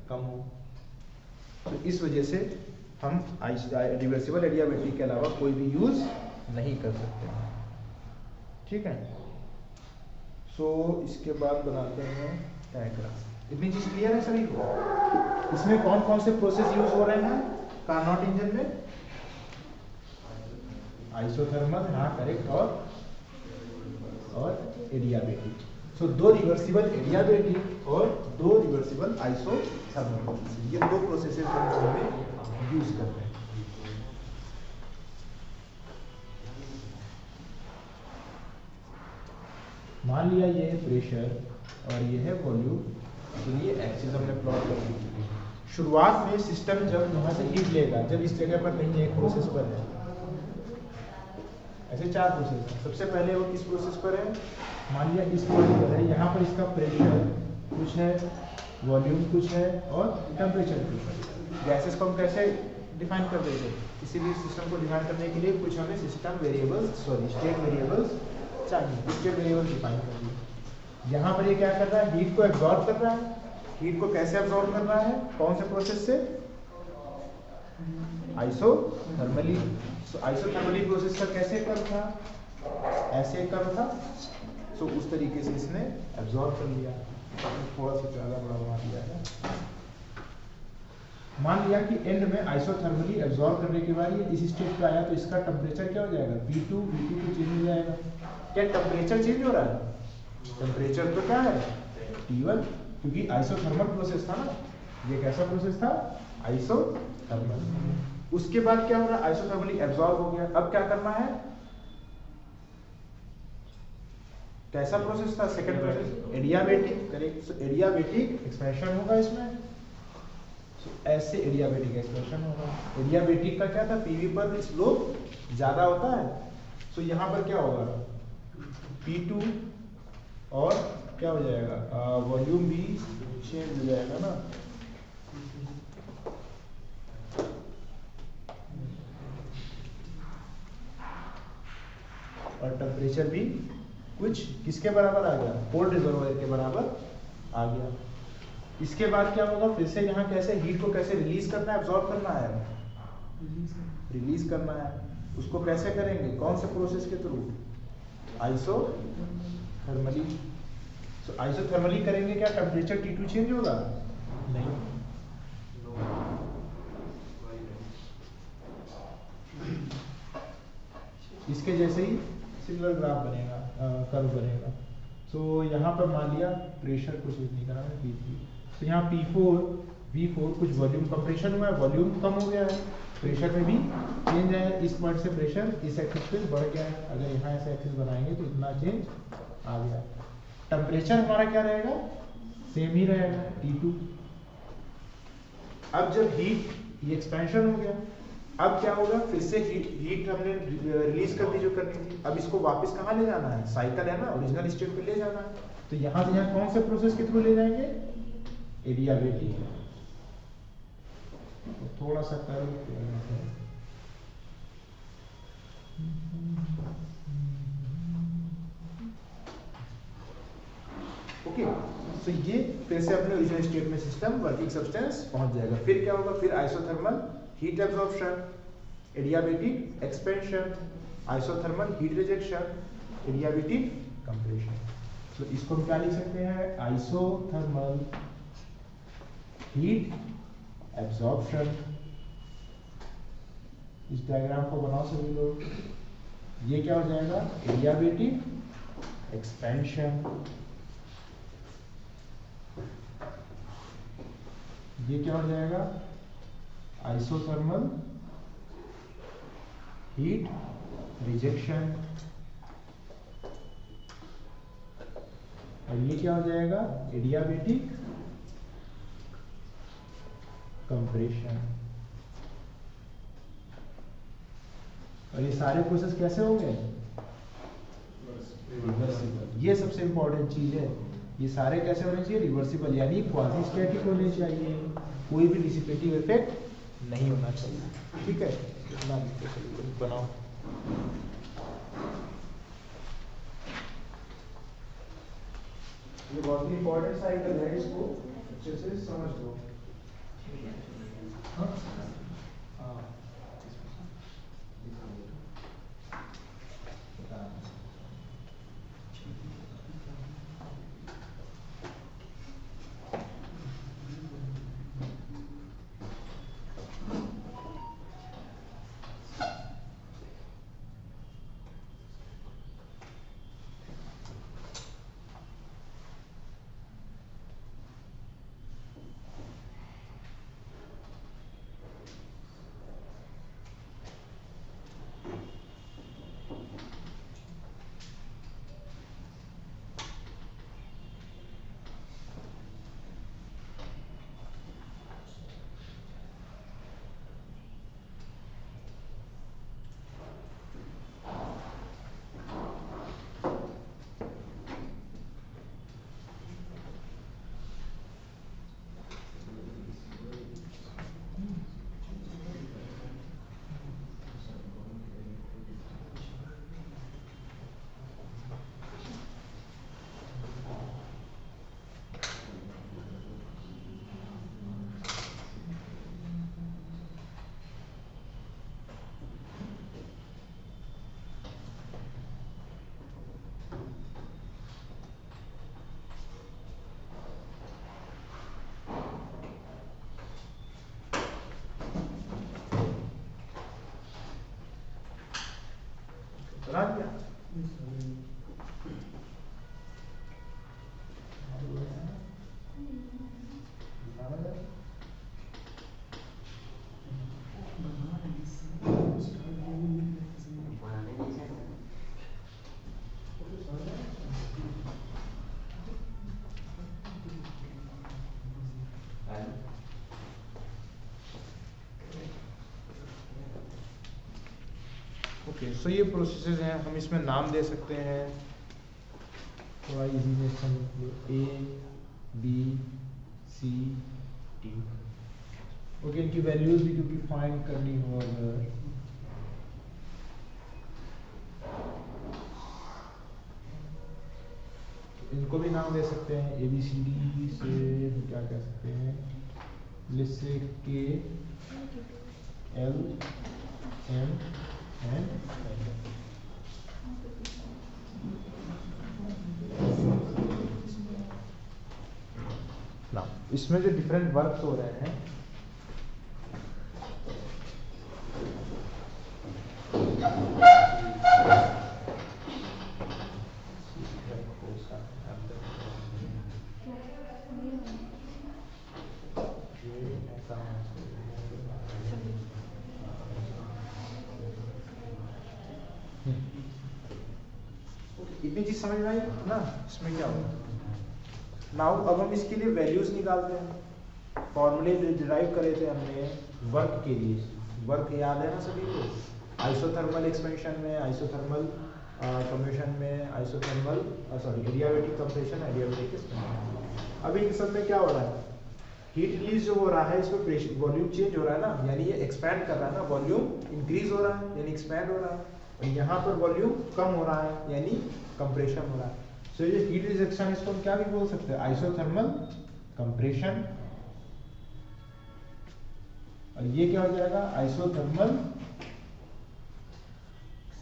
कम हो। तो इस वजह से हम रिवर्सिबल एडियाबेटिक के अलावा कोई भी यूज नहीं कर सकते, ठीक है। सो इसके बाद बनाते हैं डायग्राम। इतनी चीज क्लियर है सभी को। इसमें कौन कौन से प्रोसेस यूज हो रहे हैं कार्नोट इंजन में, आइसोथर्मल, हाँ करेक्ट, और एडियाबेटिक। सो 2 रिवर्सिबल एडियाबेटिक और 2 रिवर्सिबल आइसोथर्मल, ये 2 प्रोसेसेस हम यूज करते हैं। मान लिया ये है प्रेशर और ये है वॉल्यूम, तो ये एक्सिस हमने प्लॉट कर दी। शुरुआत में सिस्टम जब यहाँ से हीट लेगा, जब इस जगह पर नहीं है, एक प्रोसेस पर है, ऐसे 4 प्रोसेस हैं। सबसे पहले वो किस प्रोसेस पर है, मान लिया इस पॉइंट पर है, यहाँ पर इसका प्रेशर कुछ है, वॉल्यूम कुछ है और टेम्परेचर कुछ है। गैसेस को हम कैसे डिफाइन कर देते हैं, किसी भी सिस्टम को डिफाइन करने के लिए कुछ हमें सिस्टम वेरिएबल्स, स्टेट वेरिएबल्स चाहिए। स्टेट वेरिएबल डिफाइन कर दिए, यहाँ पर ये क्या कर रहा है, हीट को एब्जॉर्ब कर रहा है। हीट को कैसे एब्जॉर्ब कर रहा है, कौन से प्रोसेस से, आइसोथर्मली। सो आइसोथर्मली प्रोसेस का कैसे कर था, ऐसे कर था। सो उस तरीके से इसने एब्जॉर्ब कर लिया। थोड़ा सा ज्यादा बड़ा बना दिया है। मान लिया कि एंड में आइसोथर्मली एब्जॉर्ब करने के बाद ये इस स्टेज पे आया, तो इसका टेम्परेचर क्या हो जाएगा, V2 को चेंज हो जाएगा। क्या टेम्परेचर चेंज हो रहा है, टेम्परेचर तो क्या है T1, क्योंकि आइसोथर्मल प्रोसेस था ना। ये कैसा प्रोसेस था, आइसोथर्मल। उसके बाद क्या हो रहा है, आइसोथर्मली एब्जॉर्ब हो गया। अब क्या करना है, कैसा प्रोसेस था, सेकंड प्रोसेस एडियाबेटिक। करेक्ट। सो एडियाबेटिक एक्सपेंशन होगा इसमें। ऐसे एडियाबेटिक एक्सप्रेशन होगा। एडियाबेटिक का क्या था, पीवी पर स्लोप ज्यादा होता है। सो यहाँ पर क्या होगा, P2 और क्या हो जाएगा, वॉल्यूम भी चेंज हो जाएगा ना। और टेम्परेचर भी कुछ किसके बराबर आ गया, कोल्ड रिजर्वायर के बराबर आ गया। इसके बाद क्या होगा, फिर से यहाँ कैसे हीट को कैसे रिलीज करना है, एब्जॉर्ब करना है, रिलीज करना है। उसको कैसे करेंगे, कौन से प्रोसेस के थ्रू, आइसोथर्मली। सो आइसोथर्मली करेंगे, क्या टेम्परेचर T2 चेंज होगा, नहीं। इसके जैसे ही सिमिलर ग्राफ बनेगा, कर्व बनेगा। सो यहाँ पर मान लिया प्रेशर को चेंज नहीं करना है, P3। तो यहाँ P4 V4 कुछ वॉल्यूम कंप्रेशन हुआ है, वॉल्यूम कम हो गया है, प्रेशर में भी चेंज आया। इस पॉइंट से प्रेशर इस एक्सिस पे बढ़ गया है। अगर यहाँ ऐसे एक्सिस बनाएंगे तो इतना चेंज आ गया। टेम्परेचर हमारा क्या रहेगा, सेम ही रहेगा, T2। अब जब हीट ये एक्सपेंशन हो गया, अब क्या होगा, फिर से हीट हमने रिलीज कर दी जो करनी थी। अब इसको वापस कहाँ ले जाना है, साइकिल है ना, ओरिजिनल स्टेट पे ले जाना है। तो यहाँ से यहाँ कौन से प्रोसेस के थ्रू ले जाएंगे, एडियाबेटिक। तो थोड़ा सा कर्व ओके। तो ये फिर से अपने ओरिजिनल स्टेट में सिस्टम वर्किंग सब्सटेंस पहुंच जाएगा। फिर क्या होगा, फिर isothermal heat absorption, adiabatic expansion, isothermal heat rejection, adiabatic compression. तो इसको हम क्या लिख सकते हैं, आइसोथर्मल हीट एब्जॉर्प्शन। इस डायग्राम को बनाओ सभी लोग। ये क्या हो जाएगा, एडियाबेटिक एक्सपेंशन। ये क्या हो जाएगा, आइसोथर्मल हीट रिजेक्शन। और ये क्या हो जाएगा, एडियाबेटिक कंप्रेशन। और ये सारे प्रोसेस कैसे होंगे, रिवर्सिबल। ये सबसे इंपॉर्टेंट चीज है, ये सारे कैसे होने चाहिए, रिवर्सिबल, यानी क्वाजी स्टैटिक होने चाहिए, कोई भी डिसिपेटिव इफेक्ट नहीं होना चाहिए। ठीक है, इतना बनाओ। ये बहुत ही इंपॉर्टेंट साइकिल है, इसको अच्छे से समझ लो। हाँ? ओके, सो ये प्रोसेसेस हैं, हम इसमें नाम दे सकते हैं थोड़ा इजी में समझ, A B C T. Okay, इनकी वैल्यूज भी क्योंकि फाइंड करनी हो अगर, इनको भी नाम दे सकते हैं ए बी सी डी से क्या कह सकते हैं, जैसे के एल एम एन। इसमें जो डिफरेंट वर्क्स हो रहे हैं, इतनी चीज समझ में आई ना, इसमें क्या होगा नाउ। अब हम इसके लिए वैल्यूज निकालते हैं। फॉर्मूले डिराइव करे थे हमने वर्क के लिए, वर्क याद है ना सभी को, आइसोथर्मल एक्सपेंशन में, आइसोथर्मल कंप्रेशन में, isothermal adiabatic compression, adiabatic expansion. अभी इन सब में क्या हो रहा है, हीट रिलीज जो हो रहा है इसमें प्रेशर वॉल्यूम चेंज हो रहा है ना, यानी ये एक्सपैंड कर रहा है ना, वॉल्यूम इंक्रीज हो रहा है यानी एक्सपैंड हो रहा है, और यहाँ पर वॉल्यूम कम हो रहा है यानी कंप्रेशन हो रहा है। सो ये हीट रिजेक्शन, इसको हम क्या भी बोल सकते हैं, आइसोथर्मल कंप्रेशन। और ये क्या हो जाएगा, आइसोथर्मल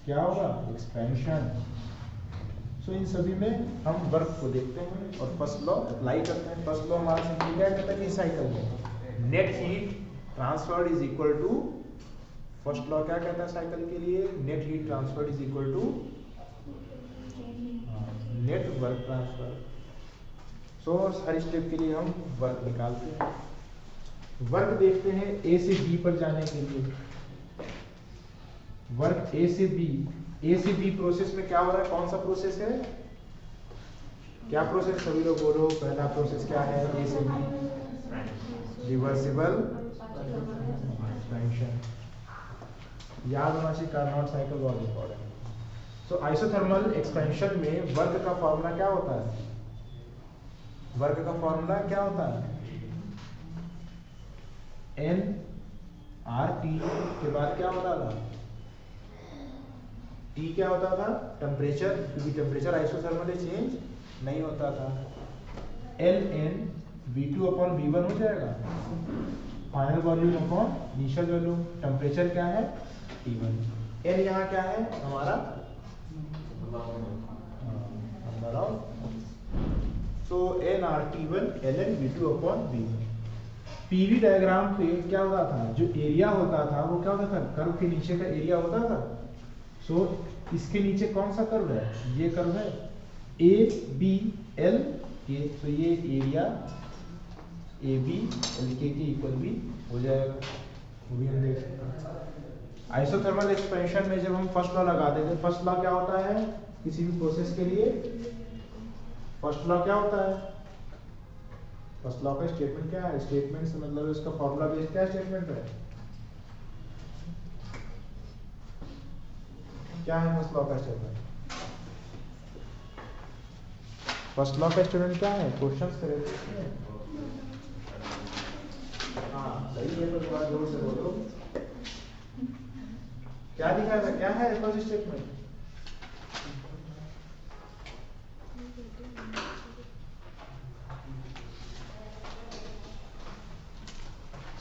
क्या होगा, एक्सपेंशन। सो इन सभी में हम वर्क को देखते हैं और फर्स्ट लॉ अप्लाई करते हैं। फर्स्ट लॉ हमारा सिंपली क्या कहता है कि साइकिल में net heat transferred is equal to, first law क्या कहता है साइकिल के लिए, net heat transferred is equal to net work transfer. So हर स्टेप के लिए हम वर्क निकालते हैं। वर्क देखते हैं ए से बी पर जाने के लिए, वर्क ए से बी प्रोसेस में क्या हो रहा है, कौन सा प्रोसेस है, क्या प्रोसेस, सभी लोग बोलो, पहला प्रोसेस क्या है, ए से बी रिवर्सिबल एक्सपेंशन। याद होना चाहिए, कार्नोट साइकिल बहुत इंपॉर्टेंट। सो आइसोथर्मल एक्सपेंशन में वर्क का फॉर्मूला क्या होता है, वर्क का फॉर्मूला क्या होता है, एन आर टी के बाद क्या होता था, टी क्या होता था, टेम्परेचर, क्योंकि टेम्परेचर आइसोथर्मल चेंज नहीं होता था, L n V2 upon V1 हो जाएगा, final volume upon initial volume, temperature क्या है T1, एन यहाँ क्या है हमारा number of, so n R T1 l n V2 upon V1। PV diagram पे क्या होता था, जो एरिया होता था वो क्या होता था, कर्व के नीचे का एरिया होता था। सो इसके नीचे कौन सा कर्व है, ये कर्व है ए बी एल के, तो ये एरिया ए बी एल के इक्वल भी हो जाएगा, वो भी हम देख सकते हैं। आइसोथर्मल एक्सपेंशन में जब हम फर्स्ट लॉ लगाते थे, फर्स्ट लॉ क्या होता है किसी भी प्रोसेस के लिए, फर्स्ट लॉ क्या होता है, फर्स्ट लॉ का स्टेटमेंट क्या है, स्टेटमेंट से मतलब इसका फॉर्मूला बेस्ड क्या स्टेटमेंट है, क्या है फर्स्ट लॉ का स्टेटमेंट, फर्स्ट लॉ का स्टेटमेंट क्या है, क्वेश्चंस करें। हाँ सही है, तो थोड़ा जोर से बोलो, क्या दिखा है, क्या है फर्स्ट स्टेटमेंट,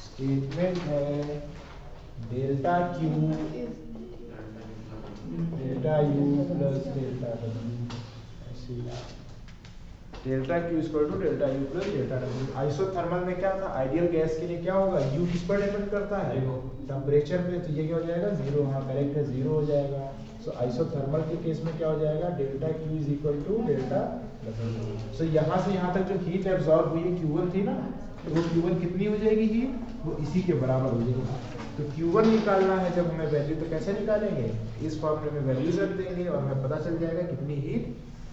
स्टेटमेंट है delta q delta u plus delta डब्ल्यू, ऐसे delta q equal to delta u plus delta डब्ल्यू। आइसोथर्मल में क्या था, आइडियल गैस के लिए क्या होगा, यू किस पर डिपेंड करता है, टेम्परेचर पे, तो ये क्या हो जाएगा जीरो, हाँ करेक्ट है, जीरो हो जाएगा। सो आइसोथर्मल के केस में क्या हो जाएगा, delta q is equal to delta डब्ल्यू। सो यहाँ से यहाँ तक जो हीट एब्जॉर्ब हुई है Q1 थी ना, तो वो Q1 कितनी हो जाएगी हीट, वो इसी के बराबर हो जाएगी। तो Q1 निकालना है जब हमें वैल्यू, तो कैसे निकालेंगे, इस फॉर्मूले में वैल्यूज रख देंगे और हमें पता चल जाएगा कितनी हीट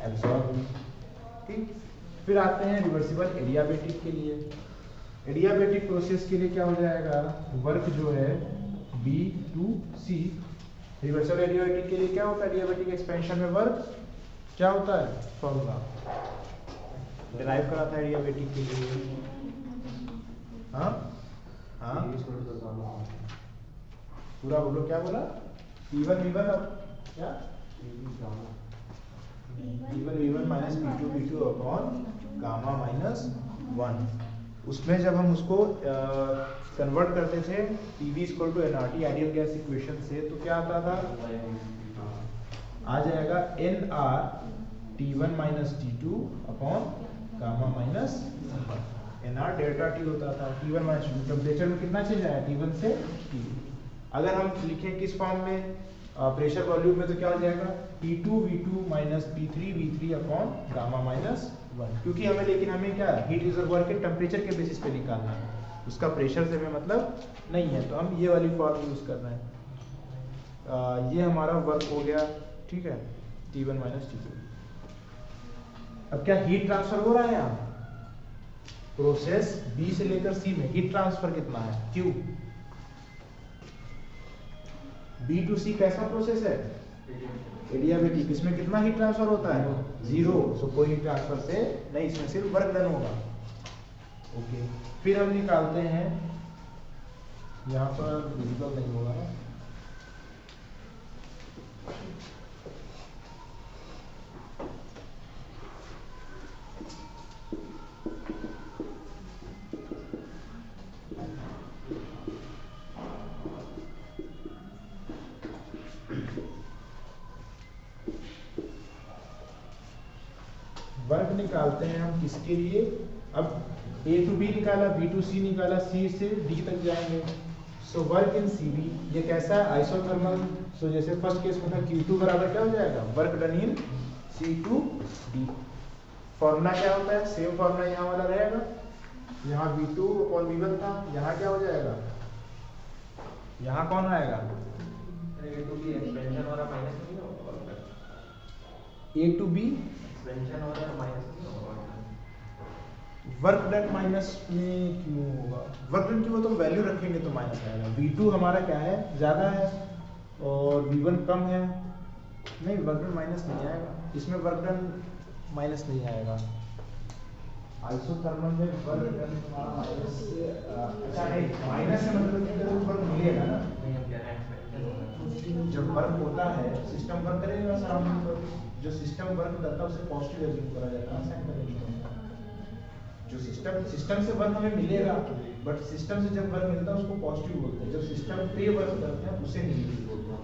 एब्जॉर्ब हुई। ठीक, फिर आते हैं रिवर्सिबल एडियाबैटिक के लिए। एडियाबैटिक प्रोसेस के लिए क्या हो जाएगा, वर्क जो है B2C रिवर्सल एडियाबैटिक के लिए क्या होता है, एडियाबैटिक एक्सपेंशन में वर्क क्या होता है, फॉर्मूला डिराइव करा था एडियाबैटिक के लिए। हाँ हाँ पूरा बोलो, क्या बोला, P1 V1 क्या P1 V1 minus P2 V2 upon gamma minus 1। उसमें जब हम उसको कन्वर्ट करते थे PV equal to nRT ideal gas equation से, तो क्या आता था, आ जाएगा nR T1 minus T2 upon gamma minus 1। nR delta T होता था, T1 माइनस T2 टेम्परेचर में कितना चेंज आया, T1 से T2। अगर हम लिखें किस फॉर्म में, प्रेशर वॉल्यूम में, तो क्या हो जाएगा P2 V2 minus P3 V3 upon gamma minus 1। क्योंकि हमें, लेकिन हमें क्या हीट रिजर्वोयर के टेम्परेचर के बेसिस पे निकालना है, उसका प्रेशर से हमें मतलब नहीं है, तो हम ये वाली फॉर्म यूज कर रहे हैं। ये हमारा वर्क हो गया, ठीक है, T1 माइनस T2। अब क्या हीट ट्रांसफर हो रहा है यहाँ, प्रोसेस B से लेकर C में हीट ट्रांसफर कितना है, Q। B to C कैसा प्रोसेस है, एडियाबैटिक, इसमें कितना हीट ट्रांसफर होता है, 0। सो कोई हीट ट्रांसफर से नहीं, इसमें सिर्फ वर्क डन होगा। ओके, फिर हम निकालते हैं, यहाँ पर विजिबल नहीं होगा ना, वर्क निकालते हैं हम किसके लिए, अब A to B निकाला, B to C निकाला, C से D तक जाएंगे। सो वर्क इन CB, ये कैसा है, आइसोथर्मल। सो जैसे फर्स्ट केस में था Q2 बराबर क्या हो जाएगा, work done in C to D। Formula क्या होता है, सेम फॉर्मूला यहाँ वाला रहेगा, यहाँ V2 और V1 था, यहाँ क्या हो जाएगा, यहाँ कौन आएगा, A to B work done minus में क्यों होगा, वर्क डन क्यों, तो वैल्यू रखेंगे तो माइनस आएगा। V2 हमारा क्या है, ज्यादा है, और V1 कम है, नहीं वर्क डन माइनस नहीं आएगा, इसमें वर्क डन माइनस नहीं आएगा। आइसोथर्मल में वर्क डन हमारा माइनस से, अच्छा नहीं, माइनस से मतलब कि जब वर्क मिलेगा ना, जब वर्क होता है सिस्टम वर्क करेगा सामने पर, जो सिस्टम वर्क करता है उसे पॉजिटिव एज्यूम करा जाता है साइन कन्वेंशन। जो सिस्टम से वर्क हमें मिलेगा, बट सिस्टम से जब वर्क मिलता है उसको पॉजिटिव बोलते हैं, जब सिस्टम पे वर्क करते हैं उसे नेगेटिव बोलते हैं।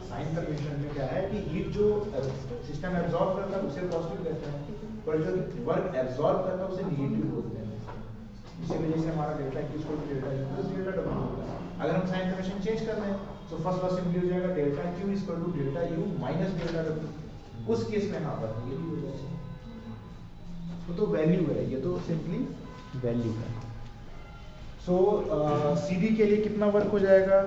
साइन कन्वेंशन में क्या है कि हीट जो सिस्टम एब्जॉर्ब करता है उसे पॉजिटिव कहते हैं, पर जो वर्क एब्जॉर्ब करता है उसे नेगेटिव बोलते हैं। इसी वजह से हमारा delta Q equal to delta U plus delta W होता है। अगर हम साइन कन्वेंशन चेंज कर रहे हैं तो फर्स्ट लॉ सिंपली हो जाएगा delta Q equal to delta U minus delta W। उस केस में यहाँ पर नेगेटिव हो जाएगा, तो वैल्यू है, ये तो सिंपली वैल्यू है। सो CD के लिए कितना वर्क हो जाएगा,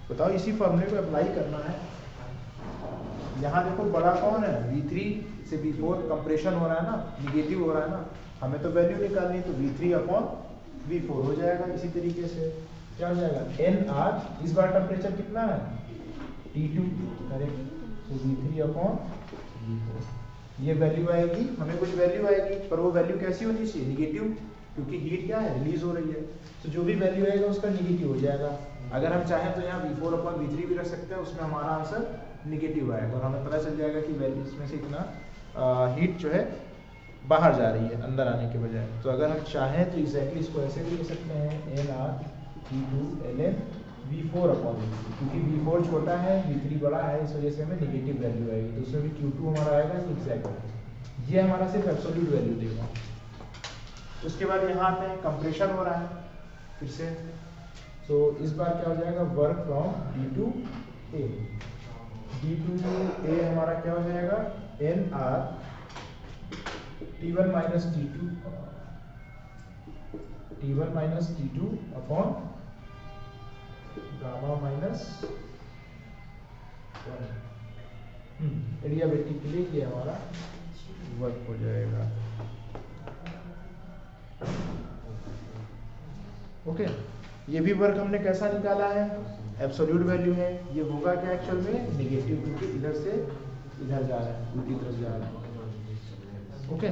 बताओ, इसी फॉर्मूले को अप्लाई करना है। यहाँ देखो बड़ा कौन है, V3 से V4 कंप्रेशन हो रहा है ना, निगेटिव हो रहा है ना, हमें तो वैल्यू निकालनी है, तो V3 अपॉन V4 हो जाएगा। इसी तरीके से क्या हो जाएगा, nR, इस बार टेम्परेचर कितना है, T2, करेक्ट, तो V3 अपॉन V4, ये वैल्यू आएगी, हमें कुछ वैल्यू आएगी, पर वो वैल्यू कैसी होनी चाहिए, निगेटिव, क्योंकि हीट क्या है, रिलीज हो रही है, तो जो भी वैल्यू आएगा उसका निगेटिव हो जाएगा। अगर हम चाहें तो यहाँ V4 अपॉन V3 भी रख सकते हैं, उसमें हमारा आंसर निगेटिव आएगा, और हमें पता चल जाएगा कि वैल्यू इसमें से इतना हीट जो है बाहर जा रही है अंदर आने के बजाय। तो अगर हम चाहें तो एग्जैक्टली इसको ऐसे भी लिख सकते हैं, nR T2 ln V4 upon V3, क्योंकि V4 छोटा है V3 बड़ा है, इस वजह से हमें निगेटिव वैल्यू आएगी, तो उसमें भी Q2 हमारा आएगा एग्जैक्ट, ये हमारा सिर्फ एब्सोल्यूट वैल्यू देगा। उसके बाद यहाँ आते हैं, कंप्रेशन हो रहा है फिर से, तो इस बार क्या हो जाएगा, work from D to A, D to A हमारा क्या हो जाएगा, nR T1 minus T2 upon gamma minus 1। Adiabatic के लिए ये हमारा वर्क हो जाएगा। ओके, ये भी वर्क हमने कैसा निकाला है, एब्सोल्यूट वैल्यू है। ये होगा क्या एक्चुअल में, निगेटिव, क्योंकि इधर से इधर जा रहा है, उल्टी तरफ जा रहा है। ओके,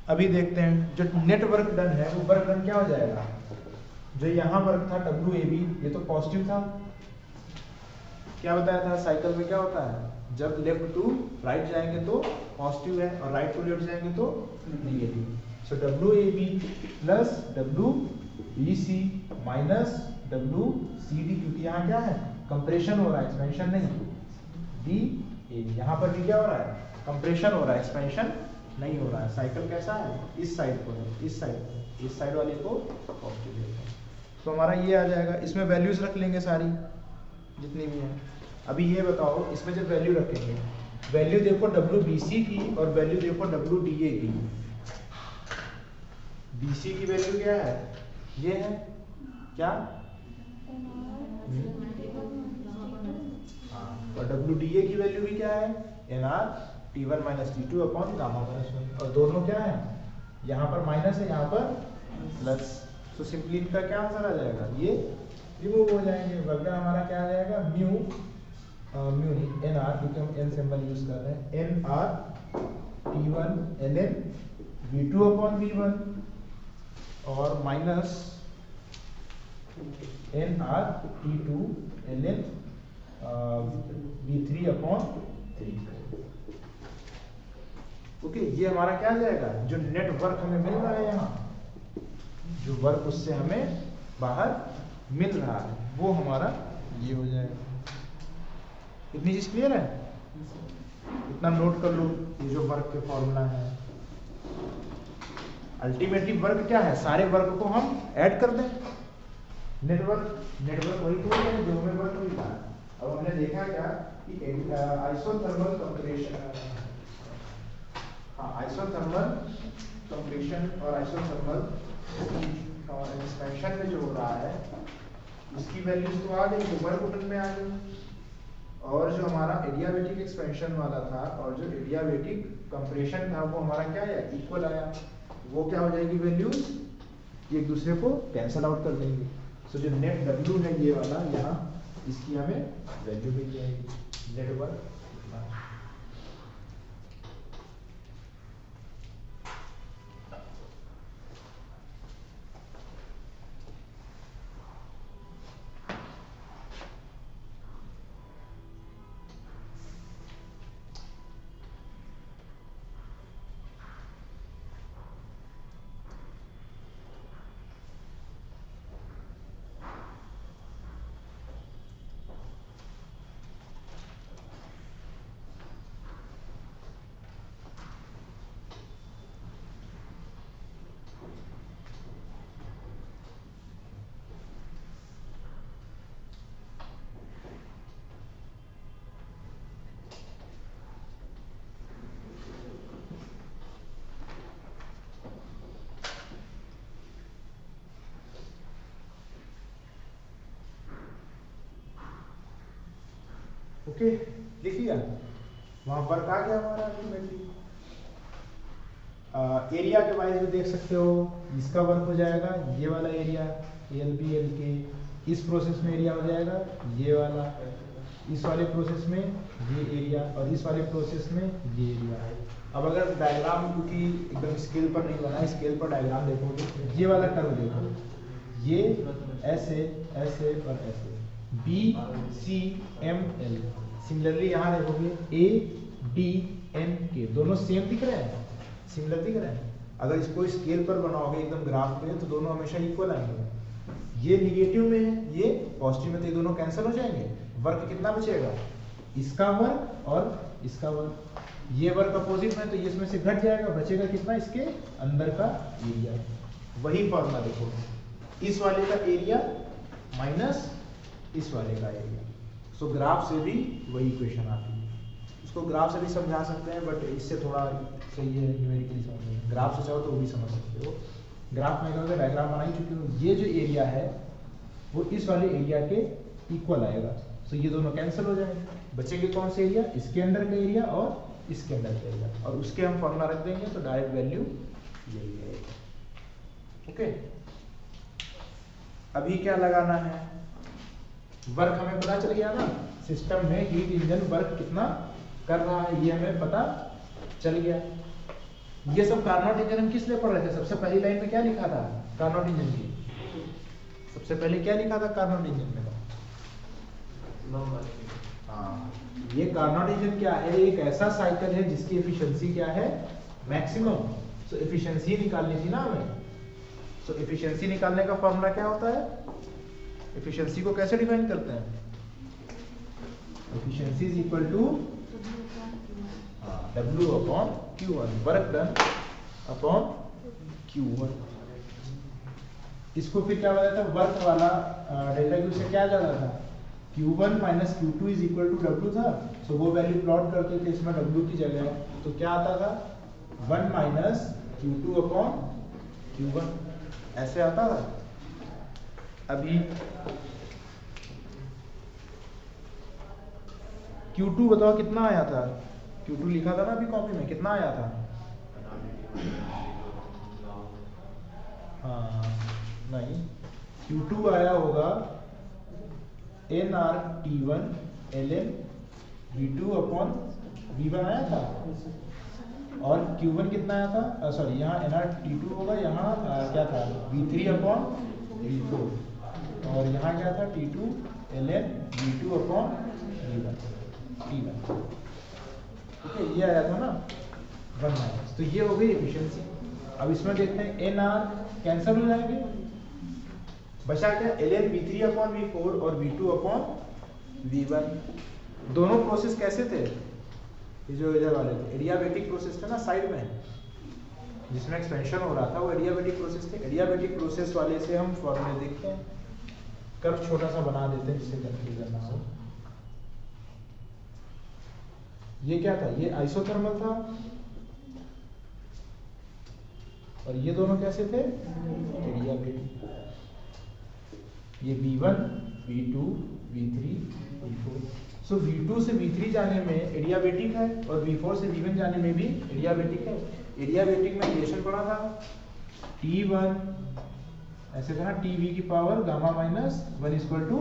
अभी देखते हैं जो नेट वर्क डन है वो वर्क डन क्या हो जाएगा। जो यहाँ वर्क था WAB, ये तो पॉजिटिव था। क्या बताया था साइकिल में क्या होता है, जब लेफ्ट टू राइट जाएंगे तो पॉजिटिव है और राइट टू लेफ्ट जाएंगे तो नेगेटिव। सो WAB plus WBC minus WCD, क्योंकि यहाँ क्या है, कंप्रेशन हो रहा है, एक्सपेंशन नहीं। DAB यहाँ पर भी क्या हो रहा है, कंप्रेशन हो रहा है, एक्सपेंशन नहीं हो रहा है। साइकिल कैसा है, इस साइड को है, इस साइड वाले को पॉजिटिव लेते हैं। तो हमारा ये आ जाएगा। इसमें वैल्यूज रख लेंगे सारी जितनी भी हैं। अभी ये बताओ, इसमें जब वैल्यू रखेंगे, वैल्यू देखो WBC की और वैल्यू देखो WDA की। BC की वैल्यू क्या है, ये है क्या, और WDA की वैल्यू भी क्या है, NR T1 minus T2 upon gamma minus 1, और दोनों क्या है, यहाँ पर माइनस है, यहाँ पर प्लस। तो सिंपली इनका क्या आंसर आ जाएगा, ये रिमूव हो जाएंगे। बल्कि हमारा क्या आ जाएगा, म्यू नहीं NR, क्योंकि हम N सिंबल यूज कर रहे हैं, NR T1 ln V2 upon V1 और minus NR T2 ln V3 upon 3। Okay, ये हमारा क्या आ जाएगा, जो नेट वर्क हमें मिल रहा है, यहाँ जो वर्क उससे हमें बाहर मिल रहा है वो हमारा ये हो जाएगा। इतनी चीज क्लियर है, इतना नोट कर लो। ये जो वर्क के फॉर्मूला है, अल्टीमेटली वर्क क्या है, सारे वर्क को हम ऐड कर दें। नेटवर्क वही तो है जो हमें वर्क मिल रहा है। अब हमने देखा क्या कि आइसोथर्मल कंप्रेशन, आइसोथर्मल कंप्रेशन और आइसोथर्मल एक्सपेंशन में जो हो रहा है उसकी वैल्यूज तो आ गई, तो वर्क डन में आ गई। और जो हमारा एडियाबैटिक एक्सपेंशन वाला था और जो एडियाबैटिक कंप्रेशन था वो हमारा क्या है, इक्वल आया। वो क्या हो जाएगी, वैल्यूज एक दूसरे को कैंसल आउट कर देंगे। सो जो नेट W है ये वाला, यहाँ इसकी हमें वैल्यू मिल जाएगी, नेट वर्क। ओके, लिख लिया, वहां वर्क आ गया हमारा अल्टीमेटली। एरिया के वाइज भी देख सकते हो, इसका वर्क हो जाएगा ये वाला एरिया LB LK, इस प्रोसेस में एरिया हो जाएगा ये वाला, इस वाले प्रोसेस में ये एरिया, और इस वाले प्रोसेस में ये एरिया है। अब अगर डायग्राम, क्योंकि एकदम स्केल पर नहीं बना है, स्केल पर डायग्राम देखोगे, ये वाला कर्व देखो, ये ऐसे ऐसे और ऐसे BCML। सिमिलरली यहाँ देखोगे ADNK, दोनों सेम दिख रहे हैं, सिमिलर दिख रहे हैं। अगर इसको स्केल पर बनाओगे एकदम ग्राफ पे तो दोनों हमेशा इक्वल आएंगे। ये निगेटिव में है, ये पॉजिटिव में, तो ये दोनों कैंसिल हो जाएंगे। वर्क कितना बचेगा, इसका वर्क और इसका वर्क। ये वर्क अपोजिट में तो ये इसमें से घट जाएगा, बचेगा कितना, इसके अंदर का एरिया। वही फॉर्मूला देखो, इस वाले का एरिया माइनस इस वाले का एरिया। सो ग्राफ से भी वही इक्वेशन आती है। इसको ग्राफ से भी समझा सकते हैं, बट इससे थोड़ा सही है न्यूमेरिकली समझना। ग्राफ से चाहो तो वो भी समझ सकते हो। ग्राफ में अगर डायग्राम बना ही चुके हो, ये जो एरिया है वो इस वाले एरिया के इक्वल आएगा। सो ये दोनों कैंसिल हो जाएंगे, बचेंगे कौन से एरिया, इसके अंदर का एरिया और इसके अंदर का एरिया, और उसके हम फॉर्मूला रख देंगे तो डायरेक्ट वैल्यू यही है। ओके, अभी क्या लगाना है, वर्क हमें पता चल गया ना, सिस्टम में हीट इंजन वर्क कितना कर रहा है ये हमें पता चल गया। ये सब कार्नोट इंजन हम किस लिए पढ़ रहे थे, सबसे पहली लाइन में क्या लिखा था कार्नोट इंजन की, सबसे पहले क्या लिखा था कार्नोट इंजन में? हाँ, ये कार्नोट इंजन क्या है, एक ऐसा साइकिल है जिसकी एफिशिएंसी क्या है, मैक्सिमम। सो एफिशिएंसी निकालनी थी ना हमें। सो एफिशिएंसी निकालने का फॉर्मूला क्या होता है, एफिशिएंसी को कैसे डिफाइन करते हैं, efficiency is equal to W upon Q1, work done upon Q1। इसको फिर क्या बताया था, वर्क वाला डेल्टा Q से क्या ज्यादा था, Q1 minus Q2 is equal to W था। सो वो वैल्यू प्लॉट करते थे, इसमें W की जगह तो क्या आता था 1 माइनस Q2 अपॉन Q1, ऐसे आता था। अभी Q2 बताओ कितना आया था, Q2 लिखा था ना अभी कॉपी में, कितना आया था? हाँ नहीं, Q2 आया होगा nRT1 ln V2 upon V1 आया था, और Q1 कितना आया था, सॉरी यहाँ nRT2 होगा, यहाँ क्या था V3 अपॉन V4, और यहाँ क्या था T2 ln V2 upon V1 T1। ठीक है, ये आया था ना 1 माइनस, तो ये हो गई एफिशिएंसी। अब इसमें देखते हैं एन आर कैंसिल हो जाएंगे, बचा क्या ln V3 अपॉन V4 और V2 अपॉन V1। दोनों प्रोसेस कैसे थे, ये जो इधर वाले थे एडियाबैटिक प्रोसेस थे ना साइड में, जिसमें एक्सपेंशन हो रहा था वो एडियाबैटिक प्रोसेस थे। एडियाबैटिक प्रोसेस वाले से हम फॉर्मूले देखते हैं, कर्व छोटा सा बना देते हैं जिससे कंफ्यूजन ना हो। ये क्या था, ये आइसोथर्मल था, और ये दोनों कैसे थे एडियाबैटिक। ये V1 V2 V3 V4। सो V2 से V3 जाने में एडियाबैटिक है, और V4 से V1 जाने में भी एडियाबैटिक है। एडियाबैटिक में रिलेशन पढ़ा था T1 ऐसे था ना, TV की power gamma minus 1 equal to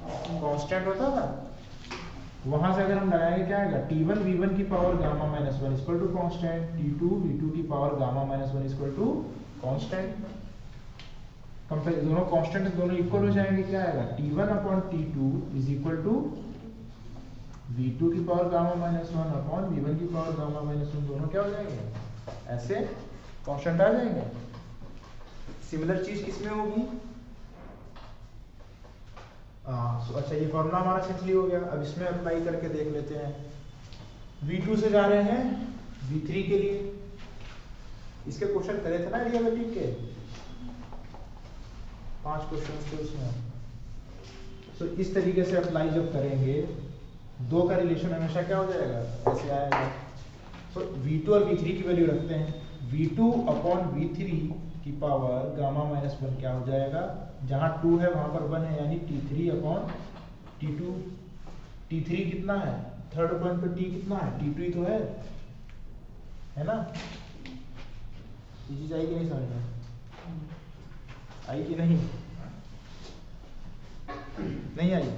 constant होता था। वहां से अगर हम लगाएंगे क्या आएगा, T1 V1 की power gamma minus 1 equal to constant, T2 V2 की power gamma minus 1 equal to constant. Compare दोनों कांस्टेंट, दोनों इक्वल हो जाएंगे, क्या आएगा T1 upon T2 is equal to V2 की power gamma minus 1 upon V1 की पावर गामा माइनस 1, दोनों क्या हो जाएंगे ऐसे कांस्टेंट आ जाएंगे। सिमिलर चीज किसमें होगी, अच्छा ये फॉर्मूला हमारा सिंपली हो गया। अब इसमें अप्लाई करके देख लेते हैं। V2 से जा रहे हैं V3 के लिए, इसके क्वेश्चन करे थे ना एडियाबैटिक के, 5 क्वेश्चन थे उसमें। सो इस तरीके से अप्लाई जब करेंगे, दो का रिलेशन हमेशा क्या हो जाएगा, ऐसे आएगा। सो V2 और V3 की वैल्यू रखते हैं, V2 अपॉन V3 की पावर गामा माइनस 1 क्या हो जाएगा, जहां 2 है वहां पर 1 है, यानी T3 अपॉन T2। T3 कितना है, थर्ड पॉइंट पे T कितना है, T2 ही तो है ना। ये चीज आई कि नहीं समझ में, आई कि नहीं, नहीं आई।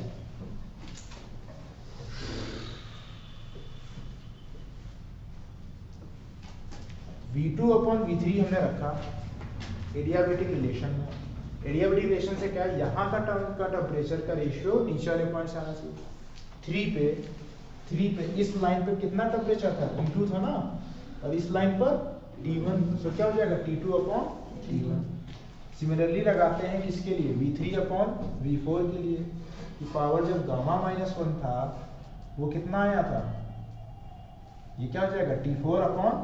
V2 अपॉन V3 हमने रखा एडियाबैटिक रिलेशन में। एडियाबैटिक रिलेशन से क्या है, यहाँ का टर्म का टेम्परेचर का रेशियो नीचे वाले पॉइंट से आना चाहिए। 3 पे इस लाइन पे कितना टेम्परेचर था, T2 था ना, और इस लाइन पर T1, तो क्या हो जाएगा T2 अपॉन T1। सिमिलरली लगाते हैं किसके लिए, V3 अपॉन V4 के लिए, कि पावर जब गामा माइनस 1 था वो कितना आया था, ये क्या हो जाएगा T4 अपॉन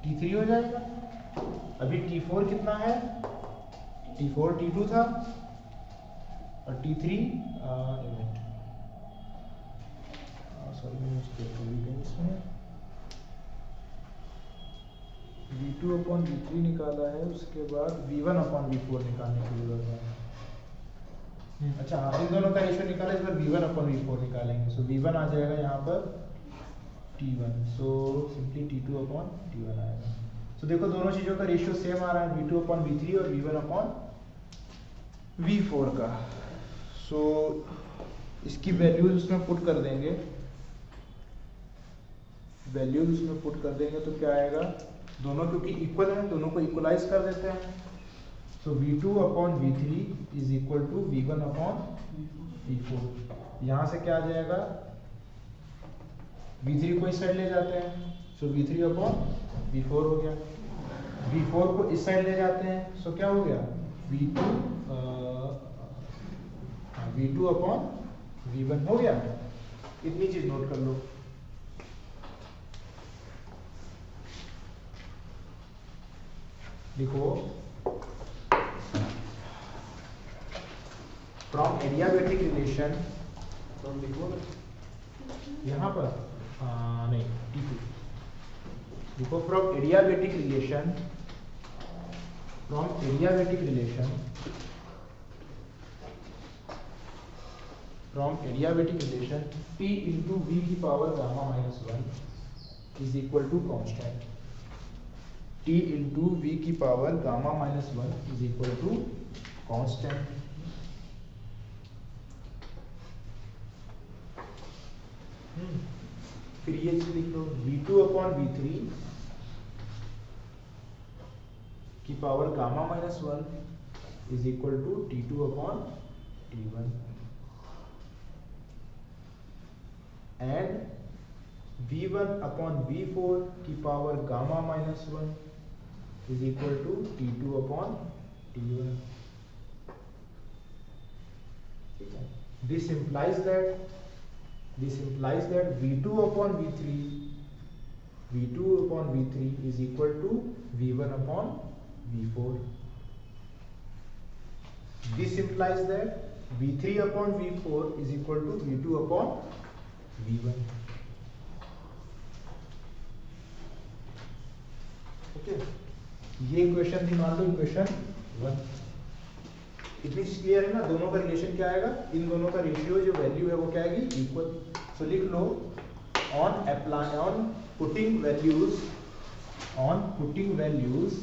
T3 हो जाएगा। अभी T4 कितना है, T4 T2 था, और T3 इसमें V2 अपॉन V3 निकाला है, उसके बाद V1 अपॉन V4 निकालने की जरूरत है। अच्छा हाँ, इन दोनों का रेशियो निकाला, इस बार V1 अपॉन V4 निकालेंगे। सो V1 आ जाएगा यहाँ पर T1, so simply T2 upon T1 आएगा। सो देखो दोनों चीजों का रेशियो सेम आ रहा है, V2 अपॉन V3 और V1 अपॉन V4 का। सो इसकी वैल्यूज उसमें पुट कर देंगे, वैल्यूज उसमें पुट कर देंगे तो क्या आएगा, दोनों क्योंकि इक्वल हैं दोनों को इक्वलाइज कर देते हैं। So V2 upon V3 is equal to V1 upon V4। यहाँ से क्या आ जाएगा, V3 को इस साइड ले जाते हैं, सो V3 अपॉन V4 हो गया। V4 को इस साइड ले जाते हैं, सो क्या हो गया, V2 अपॉन V1 हो गया। इतनी चीज नोट कर लो। लिखो, फ्रॉम एडियाबेटिक रिलेशन, तो लिखो यहाँ पर नहीं T2, लिखो from adiabatic relation, from adiabatic relation, from adiabatic relation P into V की power gamma minus 1 is equal to constant. T into V की power gamma minus 1 is equal to constant. फिर ये चीज लिख लो, V2 अपॉन V3 की power gamma minus 1 is equal to T2 upon T1 and V1 upon V4 की power gamma minus 1 is equal to T2 upon T1। ठीक है, this implies that V2 upon V3 is equal to V1 upon V4. This implies that V3 upon V4 is equal to V2 upon V1. Okay, ये इक्वेशन थी, मान लो इक्वेशन 1। इतनी क्लियर है ना, दोनों का रिलेशन क्या आएगा, इन दोनों का रेशियो जो वैल्यू है वो क्या आएगी, इक्वल। सो लिख लो, on putting values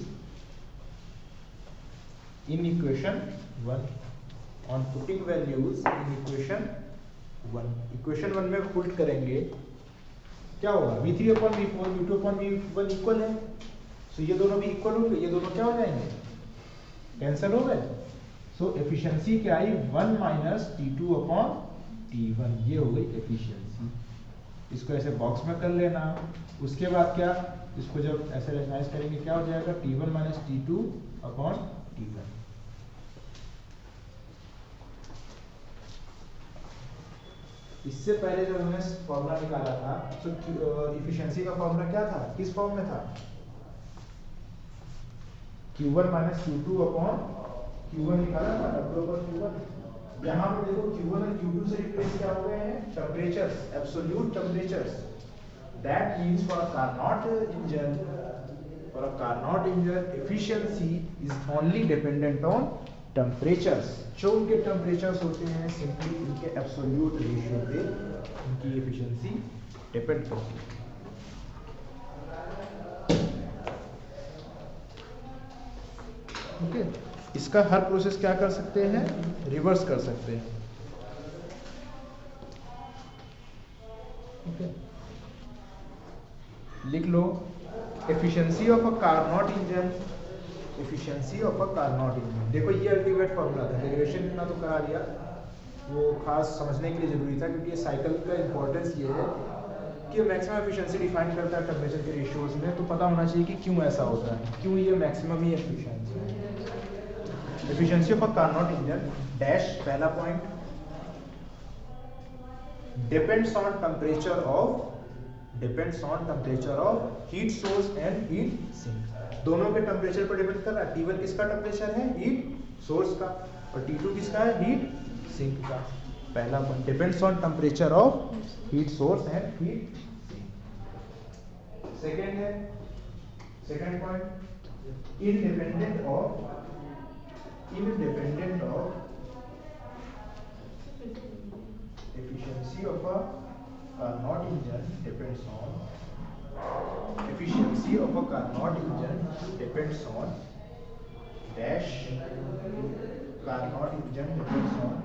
in equation 1, on putting values in equation 1, equation 1 में पुट करेंगे क्या होगा, V3 upon V4 V2 upon V1 equal है। सो ये दोनों भी इक्वल हो गए, ये दोनों क्या हो जाएंगे, कैंसिल हो गए। सो एफिशिएंसी क्या आई, 1 माइनस T2 अपॉन T1, ये हो गई एफिशिएंसी। इसको ऐसे बॉक्स में कर लेना। उसके बाद क्या, इसको जब ऐसे रेशनलाइज करेंगे क्या हो जाएगा, T1 minus T2 upon T1। इससे पहले जब हमने फॉर्मूला निकाला था तो इफिशिएंसी का फॉर्मूला क्या था, किस फॉर्म में था, Q1 minus Q2 upon Q1 निकाला था, W पर Q1। यहाँ पे देखो Q1 और Q2 से रिप्लेस क्या हो गए हैं, temperatures, absolute temperatures. That means for a Carnot engine efficiency is only dependent on temperatures। जो उनके टेम्परेचर्स होते हैं सिंपली उनके एब्सोल्यूट रेशियो पे उनकी एफिशिएंसी डिपेंड करती है। ओके, इसका हर प्रोसेस क्या कर सकते हैं, रिवर्स कर सकते हैं। ओके, लिख लो, efficiency of a Carnot engine, efficiency of a Carnot engine. देखो ये अल्टीमेट फॉर्मूला था, डेरिवेशन इतना तो करा दिया, वो खास समझने के लिए जरूरी था क्योंकि साइकिल का इंपॉर्टेंस ये है कि मैक्सिमम एफिशिएंसी डिफाइन करता है टेम्परेचर के रेशियोज में, तो पता होना चाहिए कि क्यों ऐसा होता है, क्यों ये मैक्सिमम ही एफिशिएंसी है। Efficiency of a Carnot engine dash, पहला point, depends on temperature of heat source and heat sink. दोनों के टेम्परेचर पर डिपेंड कर रहा है। T1 किसका टेम्परेचर है, हीट सोर्स का, और T2 किसका है, हीट सिंक का। पहला point, depends on temperature of heat source and heat sink. Second point, independent of efficiency of a Carnot engine depends on efficiency of a Carnot engine depends on dash Carnot engine depends on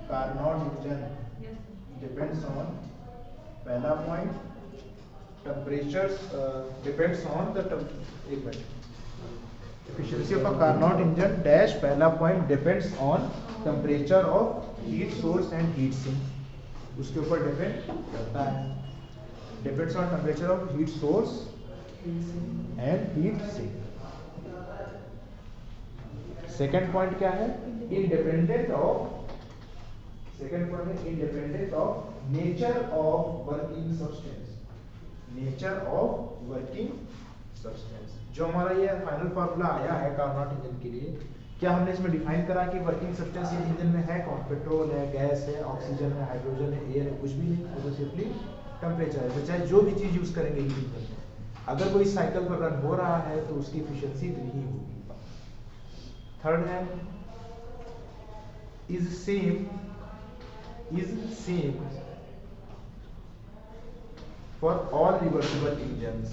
Carnot engine depends on पहला point temperature depends on the एक minute efficiency of a Carnot engine dash पहला point depends on temperature of heat source and heat sink उसके ऊपर डिपेंड करता है depends on temperature of heat source and heat sink second point क्या है इंडिपेंडेंट ऑफ सेकेंड पॉइंट है independent of nature of working substance nature of working substance जो हमारा ये फाइनल फार्मूला आया है कार्नोट इंजन के लिए क्या हमने इसमें डिफाइन करा कि वर्किंग सब्सटेंस ये इंजन में है कौन पेट्रोल है गैस है ऑक्सीजन है हाइड्रोजन है एयर है कुछ भी नहीं वो तो सिर्फली टेम्परेचर है चाहे जो भी चीज यूज करेंगे हीट इंजन में अगर कोई साइकिल पर रन हो रहा है तो उसकी एफिशिएंसी इतनी ही होगी थर्ड है is same for all reversible engines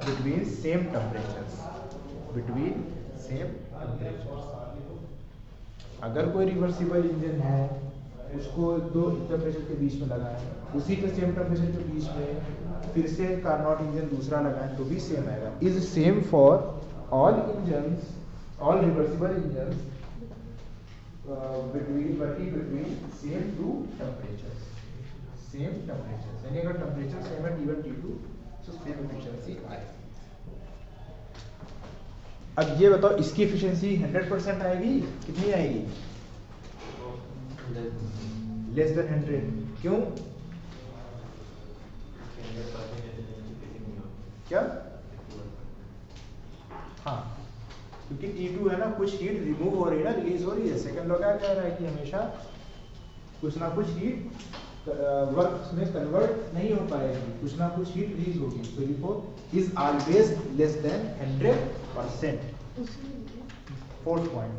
between same temperatures अगर कोई रिवर्सिबल इंजन है उसको दो टेम्परेचर के बीच में लगाएं उसी के सेम टेम्परेचर के बीच में फिर से कार्नोट इंजन दूसरा लगाएं तो भी सेम आएगा is same for all engines all reversible engines between same two temperatures यानी अगर टेम्परेचर सेम है T1 T2 तो सेम एफिशिएंसी आएगी अब ये बताओ इसकी एफिशिएंसी 100% आएगी कितनी आएगी लेस देन 100 क्यों क्या हाँ क्योंकि T2 है ना कुछ हीट रिमूव हो रही है ना रिलीज हो रही है सेकंड लॉ क्या कह रहा है कि हमेशा कुछ ना कुछ हीट वर्क में कन्वर्ट नहीं हो पाएगी कुछ ना कुछ हीट रिलीज होगी so therefore is always less than 100% fourth point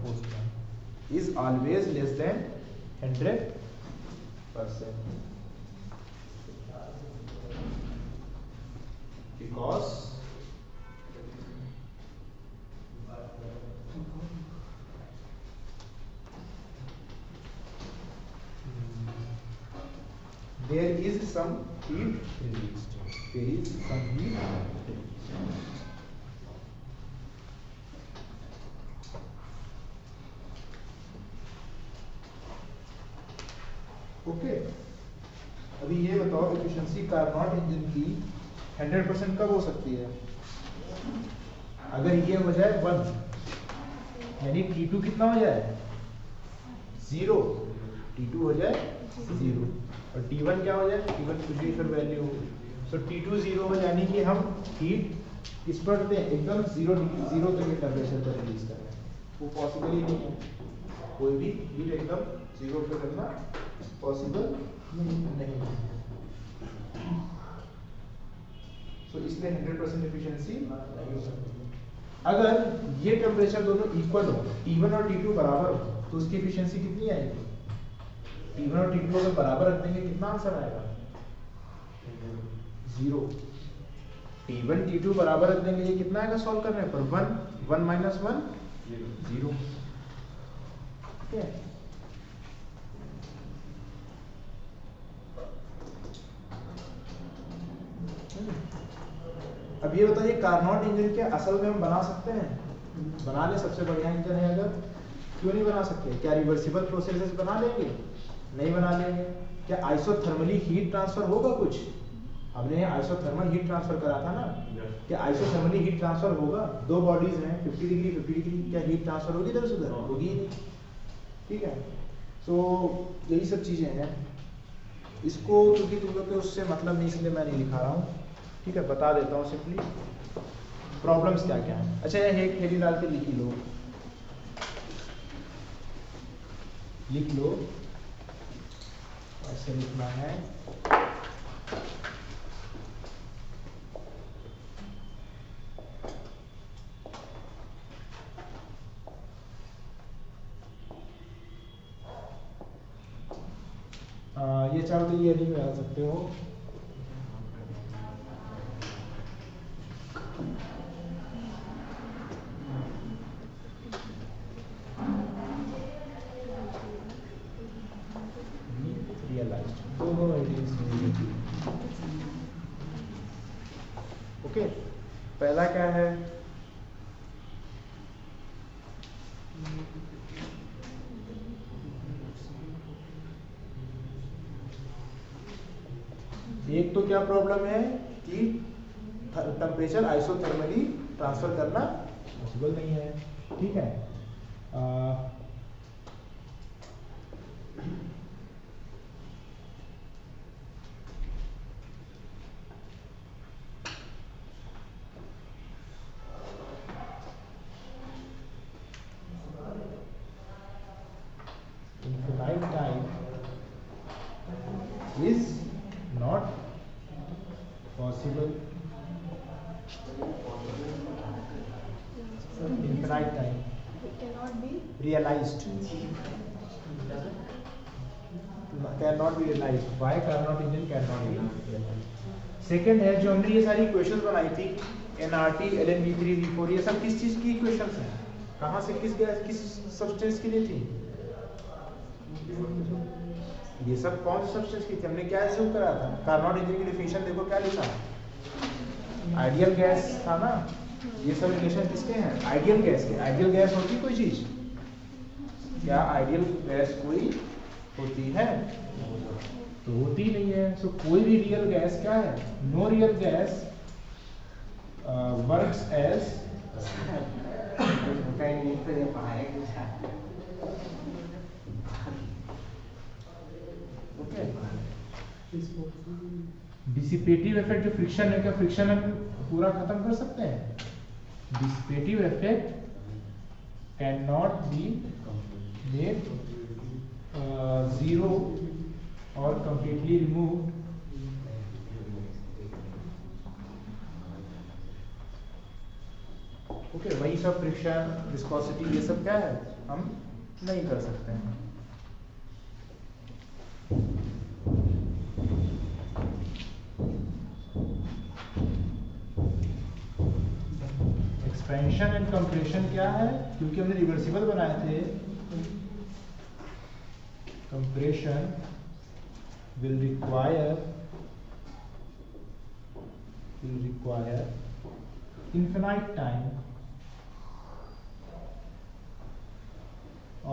is always less than 100% because there is some heat released. Okay अभी ये बताओ एफिशिएंसी कार्नोट इंजन की 100% कब हो सकती है अगर ये हो जाए 1 यानी T2 कितना हो जाए 0 T2 हो जाए 0 और T1 क्या हो जाए T1 कुछ भी फिर वैल्यू हो सो T2 0 हो जाने कि हम हीट किस पर करते हैं एकदम 0 तक के टेम्परेचर पर रिलीज कर रहे हैं वो पॉसिबल ही नहीं है कोई भी हीट एकदम 0 पे करना पॉसिबल नहीं है तो इसलिए 100% एफिशिएंसी नहीं हो सकती अगर ये टेम्परेचर दोनों इक्वल हो T1 और T2 बराबर हो तो उसकी एफिशिएंसी कितनी आएगी T1 और T2 अगर बराबर रख देंगे कितना आंसर आएगा 0 T1 T2 बराबर रख देंगे ये कितना आएगा सॉल्व करने पर 1 माइनस 1 0 ठीक है अब ये बताइए कार्नोट इंजन क्या असल में हम बना सकते हैं बना ले सबसे बढ़िया इंजन है अगर क्यों नहीं बना सकते क्या रिवर्सिबल प्रोसेसेस बना लेंगे नहीं बना लेंगे क्या आइसोथर्मली हीट ट्रांसफर होगा कुछ हमने आइसोथर्मल हीट ट्रांसफर करा था ना क्या आइसोथर्मली हीट ट्रांसफर होगा दो बॉडीज हैं 50 डिग्री क्या हीट ट्रांसफर होगी इधर से उधर होगी ही नहीं ठीक है सो यही सब चीजें हैं इसको क्योंकि तुम लोग के उससे मतलब नहीं इसलिए मैं नहीं लिखा रहा हूँ ठीक है बता देता हूँ सिंपली प्रॉब्लम्स क्या क्या है अच्छा ये एक थैली डाल के लिख लो ऐसे लिखना है ये चाहो तो ये नहीं बना सकते हो रियलाइज्ड, दोनों आइडियल्स। ओके, पहला क्या है, एक तो क्या प्रॉब्लम है कि टेम्परेचर आइसोथर्मली ट्रांसफर करना पॉसिबल नहीं है, ठीक है। Infinite time is not possible. Infinite time It cannot be realized, cannot be realized. Why Carnot engine cannot be realized? Second है, जो हमने ये सारी इक्वेशंस बनाई थी NRT, LNV3, V4, ये सब किस चीज की इक्वेशंस हैं, कहाँ से, किस गैस, किस सब्सटेंस के लिए थी, ये सब कौन सी सब्सटेंस की थी, हमने क्या एज्यूम करा था। कार्नोट इंजन की डेफिनेशन देखो क्या लिखा, आइडियल गैस था ना, ये सब रिलेशन किसके हैं, आइडियल गैस के। आइडियल गैस होती कोई चीज, क्या आइडियल गैस कोई होती है, तो होती नहीं है। सो कोई भी रियल गैस क्या है, no real gas works as dissipative effect. जो फ्रिक्शन है, क्या फ्रिक्शन हम पूरा खत्म कर सकते हैं, dissipative effect can not be made zero और कंप्लीटली रिमूव्ड ओके। वही सब फ्रिक्शन, विस्कोसिटी, ये सब क्या है, हम नहीं कर सकते हैं। एक्सपेंशन एंड कंप्रेशन क्या है, क्योंकि हमने रिवर्सिबल बनाए थे, compression will require infinite time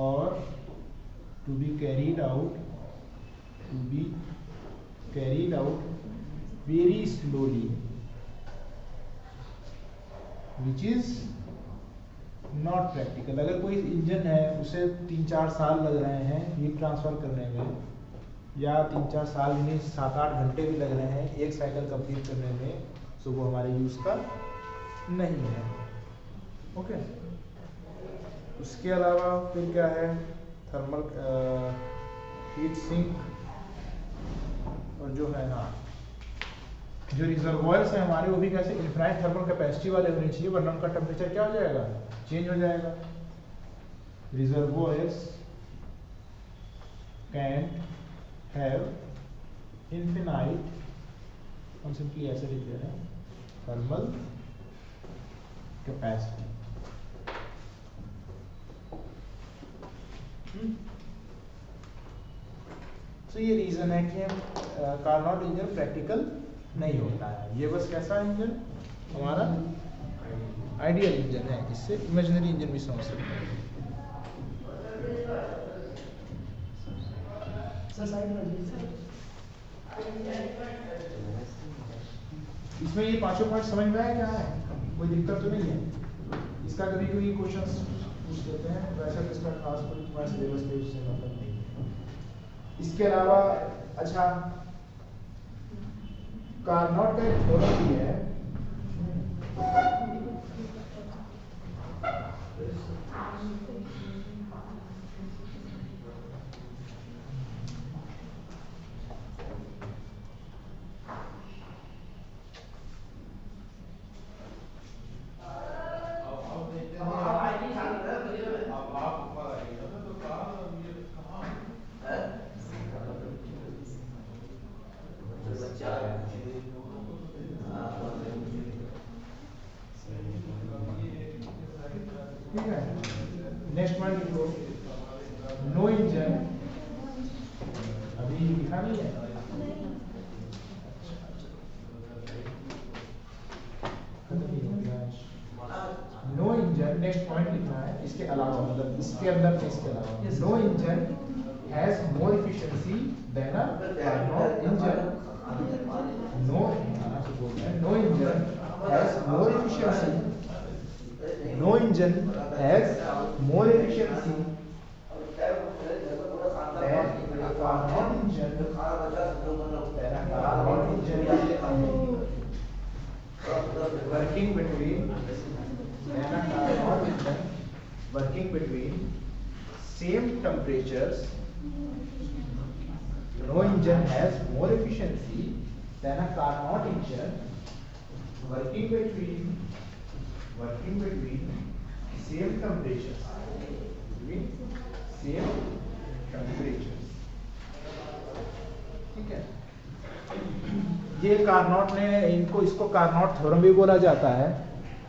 or to be carried out very slowly, which is not practical। अगर कोई इंजन है उसे 3-4 साल लग रहे हैं हीट ट्रांसफर करने में, या 3-4 साल नहीं 7-8 घंटे भी लग रहे हैं एक साइकिल कंप्लीट करने में, तो वो हमारे यूज का नहीं है, ओके। उसके अलावा फिर क्या है, थर्मल हीट सिंक, और जो है हाँ, जो रिजर्वॉयर्स हैं हमारे, वो भी कैसे इनफाइनाइट थर्मल कैपेसिटी वाले होने चाहिए, वरना उनका टेम्परेचर क्या हो जाएगा, चेंज हो जाएगा। रिजर्वॉयर्स कैन have infinite, हम सिंपली ऐसे लिख दे रहे हैं, thermal capacity। तो ये रीजन है कि कार्नोट इंजन प्रैक्टिकल नहीं होता है। ये बस कैसा इंजन, हमारा आइडियल इंजन है, इससे इमेजिनरी इंजन भी समझ सकते हैं। इसमें ये पांचों पॉइंट समझ में आया क्या है, कोई दिक्कत तो नहीं है। इसका कभी कोई क्वेश्चन पूछ देते हैं, वैसे तो इसका खास कोई तुम्हारे सिलेबस पे उससे मतलब नहीं है। इसके अलावा अच्छा, कार्नोट का एक थ्योरम भी है, ठीक है। नेक्स्ट पॉइंट लिखो, नो इंजन, अभी लिखा नहीं है? नो इंजन, नेक्स्ट पॉइंट लिखना है इसके अलावा, मतलब इसके अंदर नहीं, इसके अलावा। No engine has more efficiency than a Carnot engine. No engine has more efficiency, no engine has more efficiency than a Carnot engine, working between working between same temperatures. No engine has more efficiency than a Carnot engine. Working between same temperatures. Same temperatures. ठीक है, ये कार्नोट ने इनको, इसको कार्नोट थ्योरम भी बोला जाता है।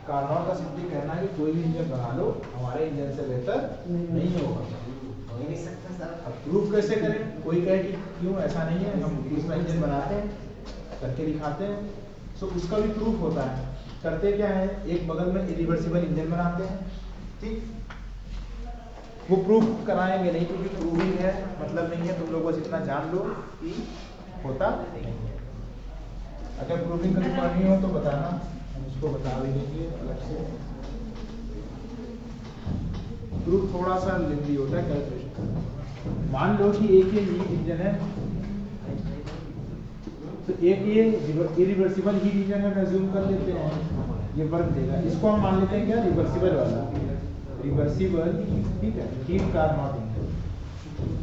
कार्नोट का सिंपली कहना है कि कोई भी इंजन बना लो, हमारे इंजन से बेहतर नहीं होगा। नहीं सकता सर। अब प्रूफ कैसे करें? कोई कहे कि क्यों, ऐसा नहीं है, हम दूसरा इंजन बनाते हैं, करके दिखाते हैं। सो उसका भी प्रूफ होता है। करते क्या है, एक बगल में इरिवर्सिबल इंजन बनाते हैं, ठीक, वो प्रूफ कराएंगे नहीं, क्योंकि प्रूविंग है, मतलब नहीं है, तुम लोगों से इतना जान लो कि होता नहीं है। अगर प्रूविंग करनी पड़नी हो तो बताना, हम उसको बता भी देंगे अलग से। प्रूफ थोड़ा सा लेंदी होता है कैलकुलेशन। मान लो कि एक ये इंजन है, तो एक ये इरिवर्सिबल हीट इंजन है, अज्यूम कर लेते हैं, ये वर्क देगा। इसको हम मान लेते हैं क्या, रिवर्सिबल वाला, रिवर्सिबल, ठीक है, हीट कार्नोट इंजन।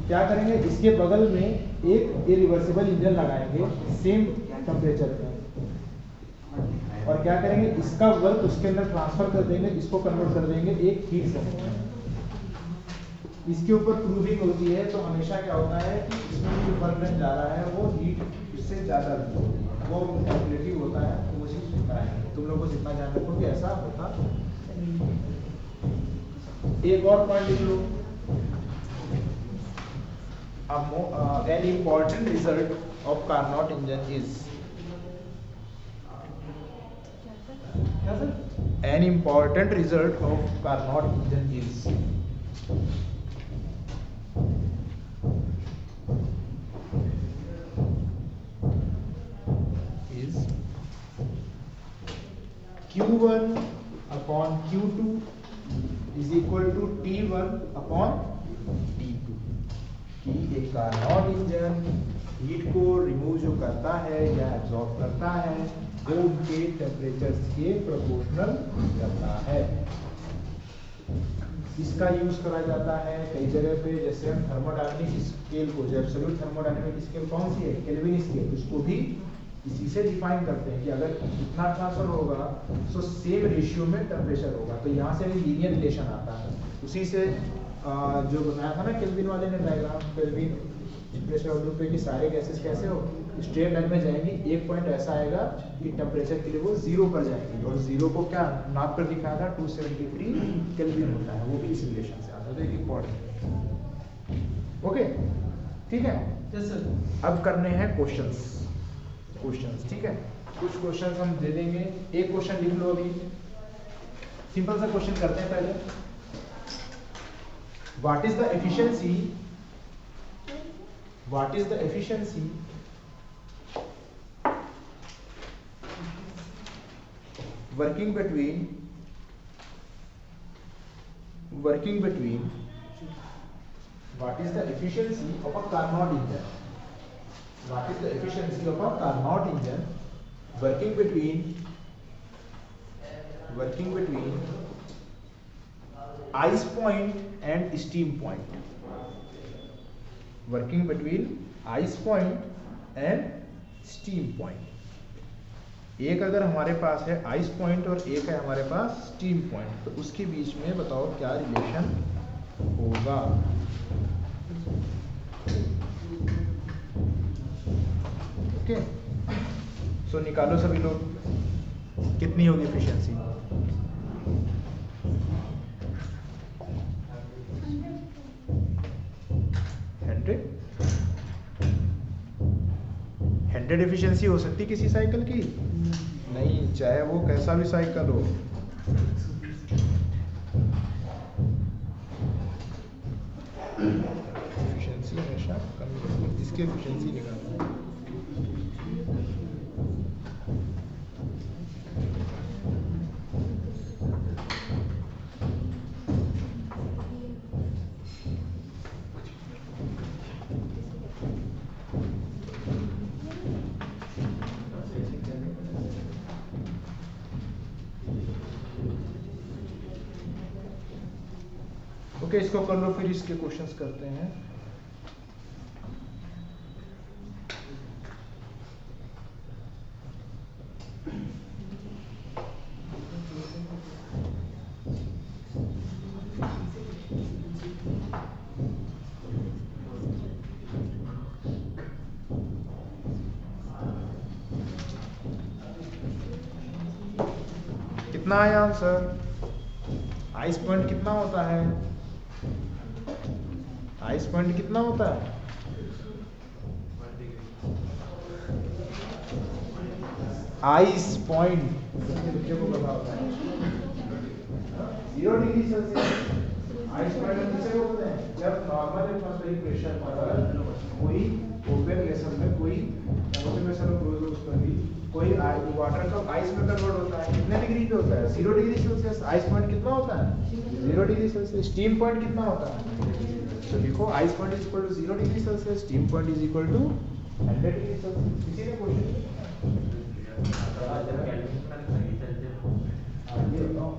क्या करेंगे, इसके बगल में एक इरिवर्सिबल इंजन लगाएंगे सेम टेम्परेचर पे, और क्या करेंगे, इसका वर्क उसके अंदर ट्रांसफर कर देंगे, इसको कन्वर्ट कर देंगे एक हीट समूह। इसके ऊपर प्रूविंग होती है, तो हमेशा क्या होता है कि इसमें जो वर्क डन जा रहा है वो हीट इससे ज्यादा वो कैलकुलेटिव होता है, तो वो चीज कराएंगे। तुम लोगों को जितना जान रखो कि ऐसा होता। एक और पॉइंट लिख लो, an important result of Carnot engine is, an important result of Carnot engine is Q1 upon Q2 is equal to T1 upon T2, कि एक कार्नोट इंजन हीट को रिमूव जो करता है या एब्जॉर्ब करता है वो उनके टेम्परेचर्स के प्रोपोर्शनल करता है। इसका यूज करा जाता है कई जगह पे, जैसे हम थर्मोडायनामिक स्केल को, जो एब्सोल्यूट थर्मोडायनामिक स्केल कौन सी है, केल्विन स्केल, उसको भी इसी से डिफाइन करते हैं कि अगर इतना ट्रांसफर होगा तो सेम रेशियो में टेम्परेचर होगा। तो यहाँ से भी लीनियर रिलेशन आता है। उसी से जो बनाया था ना केल्विन वाले ने डायग्राम, केल्विन टेम्परेचर और पे कि सारे गैसेस कैसे हो, स्ट्रेट लाइन में जाएंगी, एक पॉइंट ऐसा आएगा कि टेम्परेचर के लिए वो जीरो पर जाएंगी, और जीरो को क्या नाप कर दिखाया था, 273 केल्विन होता है, वो भी इस रिलेशन से आता है। तो एक इम्पोर्टेंट, ओके, ठीक है। अब करने हैं क्वेश्चंस, ठीक है। कुछ क्वेश्चंस हम दे देंगे, एक क्वेश्चन लिख लो अभी, सिंपल सा क्वेश्चन करते हैं पहले। What is the efficiency, working between what is the efficiency of a Carnot engine? What is the efficiency of a Carnot engine working between ice point and steam point? Working between ice point and steam point. एक अगर हमारे पास है आइस पॉइंट और एक है हमारे पास स्टीम पॉइंट, तो उसके बीच में बताओ क्या रिलेशन होगा। ओके, सो निकालो सभी लोग, कितनी होगी एफिशिएंसी। 100 रेटेड एफिशिएंसी हो सकती किसी साइकिल की नहीं, चाहे वो कैसा भी साइकिल हो। एफिशिएंसी हमेशा कम करनी, इसकी एफिशिएंसी निकालना है। ओके, इसको कर लो, फिर इसके क्वेश्चंस करते हैं। कितना आया आंसर? आइस पॉइंट कितना होता है? आइस पॉइंट कितना होता है? आइस पॉइंट बच्चे को पता होता है 0 डिग्री सेल्सियस। आइस पॉइंट किसे बोलते हैं? जब नॉर्मल एटमॉस्फेरिक प्रेशर पर कोई ओपन वेसल में कोई ओपन वेसल में क्लोज उस पर भी कोई वाटर का आइस में कन्वर्ट होता है, कितने डिग्री पे होता है? 0 डिग्री सेल्सियस। आइस पॉइंट कितना होता है? 0 डिग्री सेल्सियस। स्टीम पॉइंट कितना होता है? तो लिखो ice point is equal to 0 degree Celsius, steam point is equal to 100 degree Celsius. किसी ने क्वेश्चन ये बताओ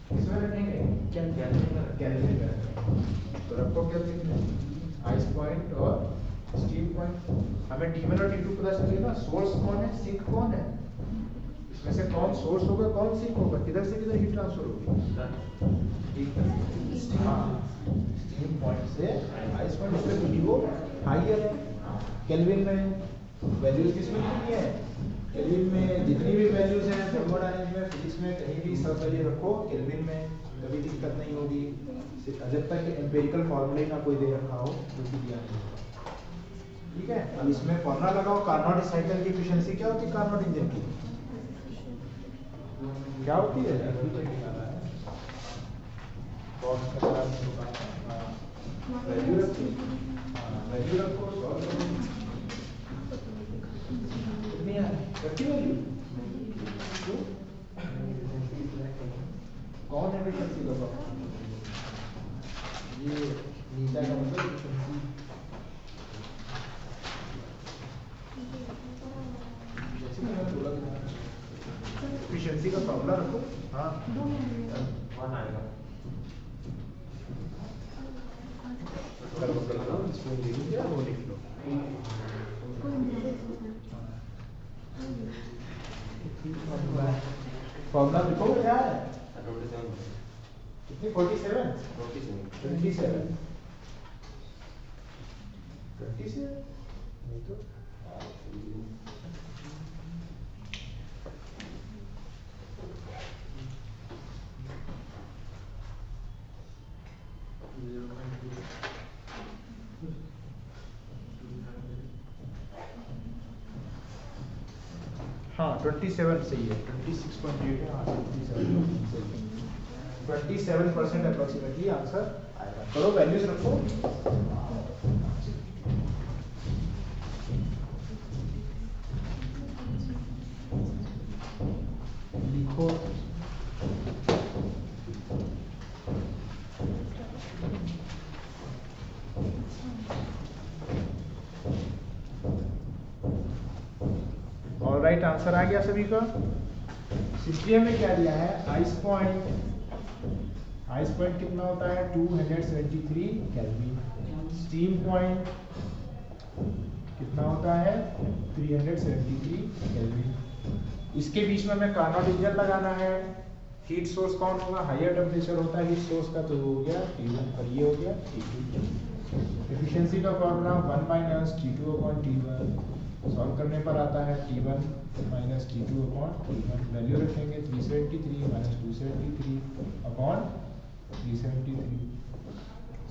किसमें रखेंगे? कैलकुलेट में। तो रखो कैलकुलेट में आइस पॉइंट और स्टीम पॉइंट। हमें T1 और T2 पता चल गया ना। सोर्स कौन है, सिंक कौन है? इसमें से कौन सोर्स होगा, कौन सिंक होगा? किधर से किधर हीट ट्रांसफर होगी? हाँ, स्टीम पॉइंट से आइस पॉइंट। इसमें वीडियो हाइयर है केल्विन में। वैल्यूज किसमें कितनी है? केल्विन में। जितनी भी वैल्यूज हैं थर्मोडायनामिक्स में, फिजिक्स में, कहीं भी सब वैल्यू रखो केल्विन में, कभी दिक्कत नहीं होगी जब तक एम्पिरिकल फॉर्मूले ना कोई दे रखा हो जो कि दिया नहीं होगा। ठीक है, अब इसमें फॉर्मूला लगाओ। कार्नोट साइकिल की एफिशिएंसी क्या होती है? कार्नोट इंजन की क्या होती है? वैल्यू रखो, वैल्यू रखो, सॉल्व करो। कितनी है रखी वैल्यू? कौन है एफिशिएंसी का फॉर्मूला? ये नीचा का मतलब एफिशिएंसी। एफिशिएंसी का फॉर्मूला रखो। हाँ, कौन आएगा? इसमें लिख दिया, वो लिख लो। फॉर्मूला लिखो क्या है? कितनी? 47 नहीं तो हाँ 27 सही है। 26.8 है। हाँ 27% अप्रोक्सीमेटली आंसर आएगा। करो वैल्यूज रखो। लिखो राइट आंसर आ गया सभी का। सिस्टम में क्या दिया है? आइस पॉइंट कितना होता है? 273 केल्विन। स्टीम पॉइंट कितना होता है? 373 केल्विन। इसके बीच में हमें कार्नोट इंजन लगाना है। हीट सोर्स कौन होगा? हायर टेम्परेचर होता है हीट सोर्स का, तो हो गया T1 और ये हो गया T2। एफिशिएंसी का फॉर्मूला 1 माइनस T2/T1। सॉल्व करने पर आता है T1 माइनस T2/T1। वैल्यू रखेंगे 373 माइनस 273/373।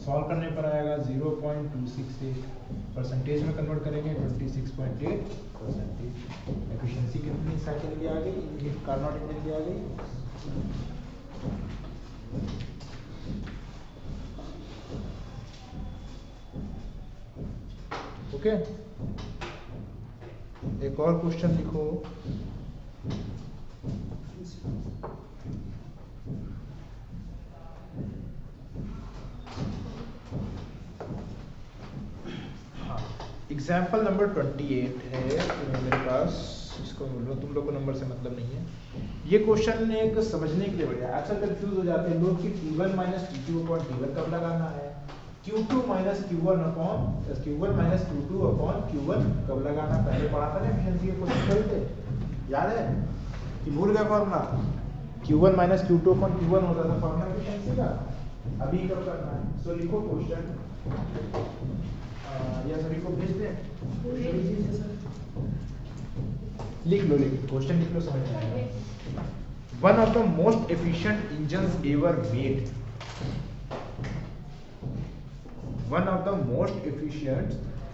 सॉल्व करने पर आएगा 0.268, परसेंटेज में कन्वर्ट करेंगे 26.8%। एफिशिएंसी कितनी साइकिल की आ गई, कार्नोट इंजन की आ गई। ओके, एक और क्वेश्चन लिखो। एग्जाम्पल नंबर 28 है मेरे पास, इसको बोलो, तुम लोग को नंबर से मतलब नहीं है। ये क्वेश्चन एक समझने के लिए बढ़िया। अक्सर कंफ्यूज हो जाते हैं लोग कि T1 minus T2 upon T1 कब लगाना है, Q2 minus Q1 upon Q1 minus Q2 upon Q1 कब लगाना। पहले पढ़ा था ना एफिशिएंसी के क्वेश्चन करते, याद है कि भूल गए formula? Q1 minus Q2 upon Q1 होता था फॉर्मूला एफिशिएंसी का। अभी कब करना है? सो लिखो क्वेश्चन, या सभी को भेज दें, लिख लो, क्वेश्चन लिख लो, समझ में आएगा। One of the most efficient engines ever made, one of the most efficient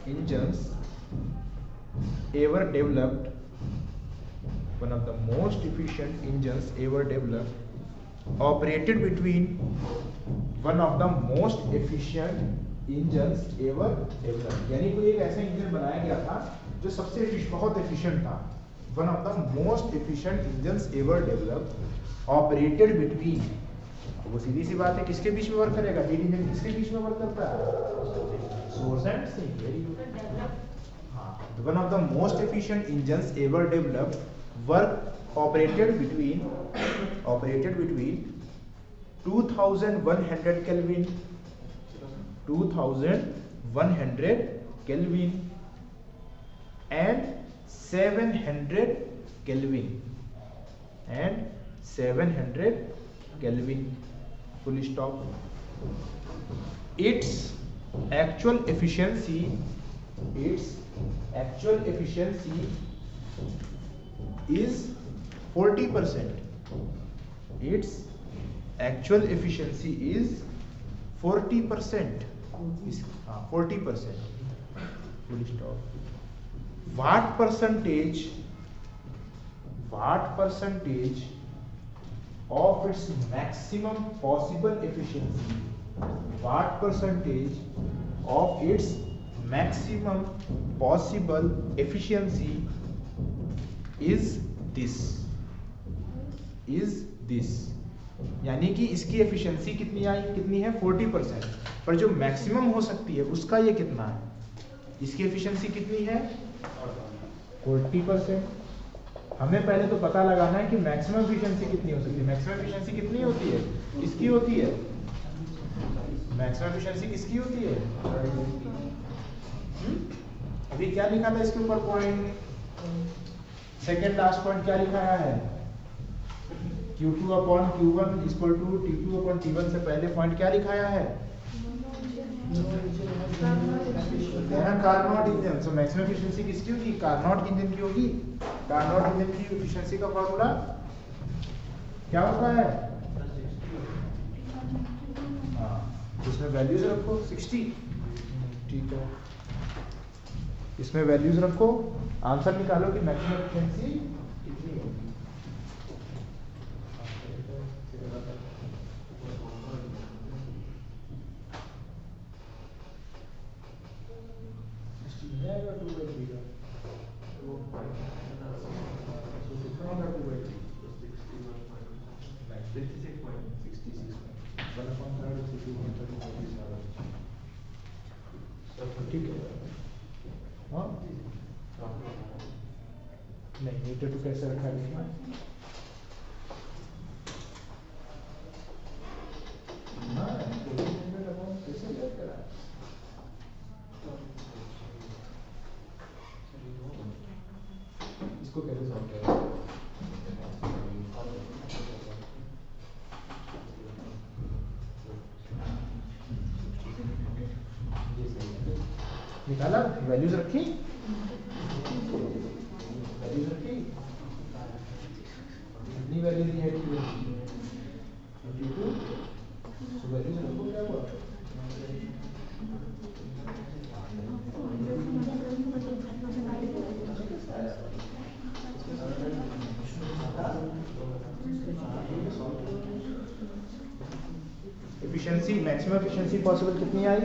engines ever developed, one of the most efficient engines ever developed operated between one of the most efficient engines ever developed, यानी कोई एक ऐसा इंजन बनाया गया था जो सबसे बहुत एफिशिएंट था। one of the most efficient engines ever developed operated between, वो सीधी सी बात है, किसके बीच में वर्क करेगा? हीट इंजन किसके बीच में वर्क करता है? Source and sink. Very good. हाँ, one of the most efficient engines ever developed work operated between 2100 Kelvin, 2100 Kelvin and 700 Kelvin and 700 Kelvin, full stop. Its actual efficiency is 40%. Its actual efficiency is 40%. 40%. Full stop. What percentage of its maximum possible efficiency? What percentage of its maximum possible efficiency is this? यानी कि इसकी एफिशिएंसी कितनी है? 40%। पर जो मैक्सिमम हो सकती है उसका ये कितना है? इसकी एफिशिएंसी कितनी है? 40%। हमें पहले तो पता लगाना है कि मैक्सिमम एफिशिएंसी कितनी हो सकती है। मैक्सिमम एफिशिएंसी कितनी होती है? किसकी होती है? मैक्सिमम एफिशिएंसी किसकी होती है? अभी क्या लिखा था इसके ऊपर पॉइंट? सेकेंड लास्ट पॉइंट क्या लिखाया है? Q2 upon Q1 equal to T2 upon T1 से पहले पॉइंट क्या लिखाया है? Carnot engine. So maximum efficiency किसकी होगी? कार्नोट इंजन की होगी। कार्नोट इंजन की एफिशिएंसी का फॉर्मूला क्या होता है? हाँ, इसमें वैल्यूज रखो 60। ठीक है, इसमें वैल्यूज रखो, आंसर निकालो कि मैक्सिमम एफिशिएंसी कितनी होगी। ठीक है, हाँ नहीं, 82 कैसे रखा है? इसको कैसे सॉल्व करें? निकाला, वैल्यूज रखी, कितनी वैल्यू दी है? 22। सो वैल्यूज रखो, क्या हुआ? एफिशिएंसी, मैक्सिमम एफिशिएंसी पॉसिबल कितनी आई?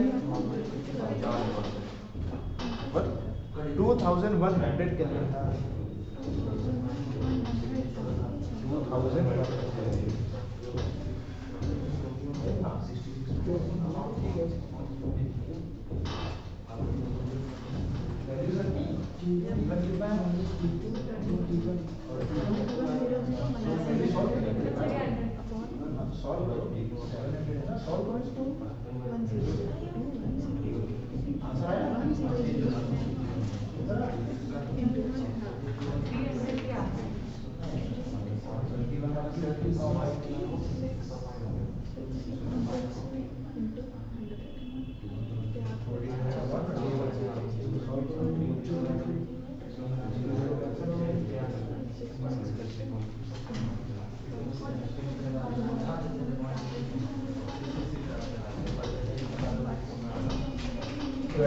2100 केल्विन था। 2100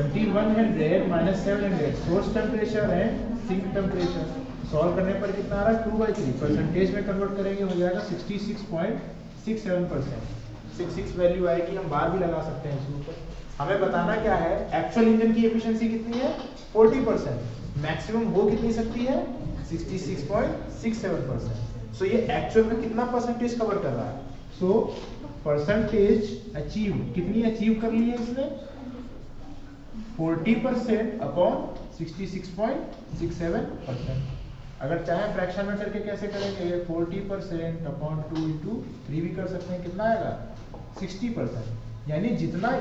2100 माइनस 700 सोर्स टेम्परेचर है, सिंक टेम्परेचर। सॉल्व करने पर कितना आ रहा है? 2/3। परसेंटेज में कन्वर्ट करेंगे हो जाएगा 66.67%। 66 वैल्यू आएगी, हम बार भी लगा सकते हैं इसके ऊपर। हमें बताना क्या है, एक्चुअल इंजन की एफिशिएंसी कितनी है? 40%। मैक्सिमम हो कितनी सकती है? 66.67%। सो ये एक्चुअल में कितना परसेंटेज कवर कर रहा है? सो परसेंटेज अचीव, कितनी अचीव कर ली है इसने? 40% अपॉन 66.67%। अगर चाहे फ्रैक्शन में करके कैसे करेंगे? 40% अपॉन 2 × 3 भी कर सकते हैं। कितना आएगा? 60%। यानी जितना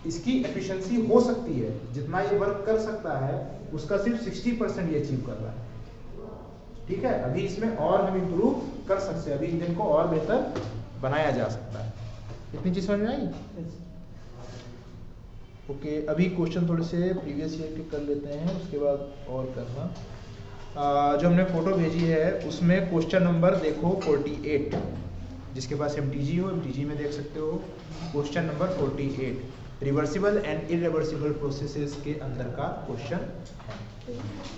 इसकी एफिशिएंसी हो सकती है, जितना ये वर्क कर सकता है, उसका सिर्फ 60% ये अचीव कर रहा है। ठीक है, अभी इसमें और हम इंप्रूव कर सकते हैं, अभी इंजन को और बेहतर बनाया जा सकता है। इतनी चीज समझ में आई? ओके, अभी क्वेश्चन थोड़े से प्रीवियस ईयर के कर लेते हैं, उसके बाद और करना। जो हमने फोटो भेजी है उसमें क्वेश्चन नंबर देखो 48, जिसके पास MTG हो, MTG में देख सकते हो। Question number 48 reversible and irreversible processes के अंदर का क्वेश्चन है।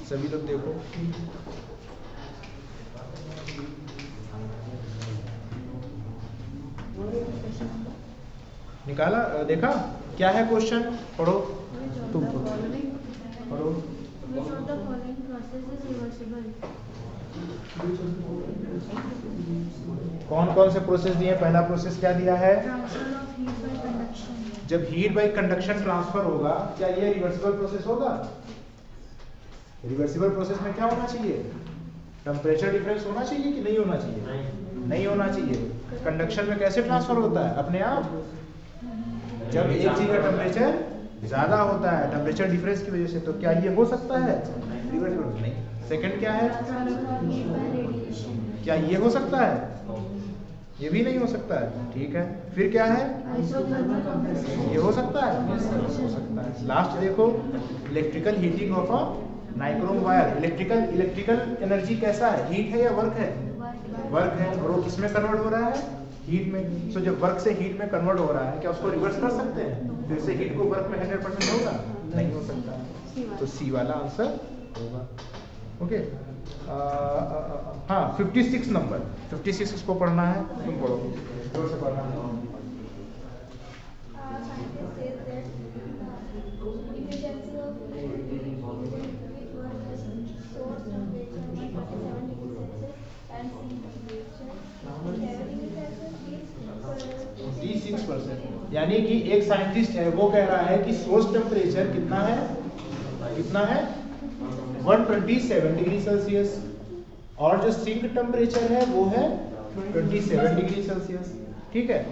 सभी लोग देखो। निकाला? देखा क्या है क्वेश्चन? पढ़ो तुम, पढ़ो। कौन कौन से प्रोसेस दिए? पहला प्रोसेस क्या दिया है? जब हीट बाय कंडक्शन ट्रांसफर होगा, क्या ये रिवर्सिबल प्रोसेस होगा? रिवर्सिबल प्रोसेस में क्या होना चाहिए? टेम्परेचर डिफरेंस होना चाहिए कि नहीं होना चाहिए? नहीं होना चाहिए। कंडक्शन में कैसे ट्रांसफर होता है? अपने आप, जब एक चीज का टेम्परेचर ज्यादा होता है टेम्परेचर डिफरेंस की वजह से। तो क्या ये हो सकता है? रिवर्सिबल नहीं। सेकंड क्या है? क्या ये हो सकता है? ये भी नहीं हो सकता है। ठीक है, फिर क्या है? ये हो सकता है? हो सकता है। लास्ट देखो, electrical heating of a nichrome wire. Electrical energy कैसा है? हीट है या वर्क है? वर्क है। और वो किस में कन्वर्ट हो रहा है? हीट में। सो जब वर्क से हीट में कन्वर्ट हो रहा है, क्या उसको रिवर्स कर सकते हैं? फिर से हीट को वर्क में 100% होगा? नहीं हो सकता। तो सी वाला आंसर होगा। ओके, हाँ 56 नंबर, 56 इसको पढ़ना है। तुम पढ़ो, जोर से पढ़ना है। यानी कि एक साइंटिस्ट है, वो कह रहा है कि सोर्स टेम्परेचर कितना है? कितना है? 127 डिग्री सेल्सियस, और जो सिंक टेम्परेचर है वो है 27 डिग्री सेल्सियस। ठीक है,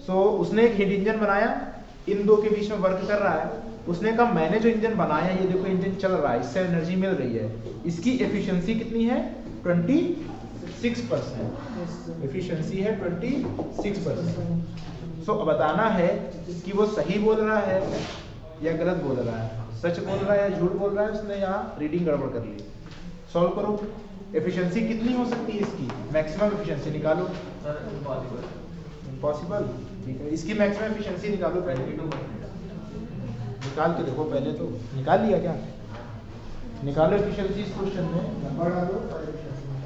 सो उसने एक हीट इंजन बनाया, इन दो के बीच में वर्क कर रहा है। उसने कहा मैंने जो इंजन बनाया, ये देखो इंजन चल रहा है, इससे एनर्जी मिल रही है, इसकी एफिशिएंसी कितनी है? 26%। एफिशिएंसी है 26%। सो बताना है कि वो सही बोल रहा है या गलत बोल रहा है, सच बोल रहा है या झूठ बोल रहा है। उसने यहाँ रीडिंग गड़बड़ कर ली। सॉल्व करो। एफिशिएंसी कितनी हो सकती है इसकी? मैक्सिमम एफिशिएंसी निकालो। इम्पॉसिबल। ठीक है, इसकी मैक्सिमम एफिशिएंसी निकालो पहले। निकाल के देखो पहले तो। निकाल लिया क्या? निकालो एफिशिएंसी इस क्वेश्चन में, नंबर डालो और एफिशिएंसी निकालो।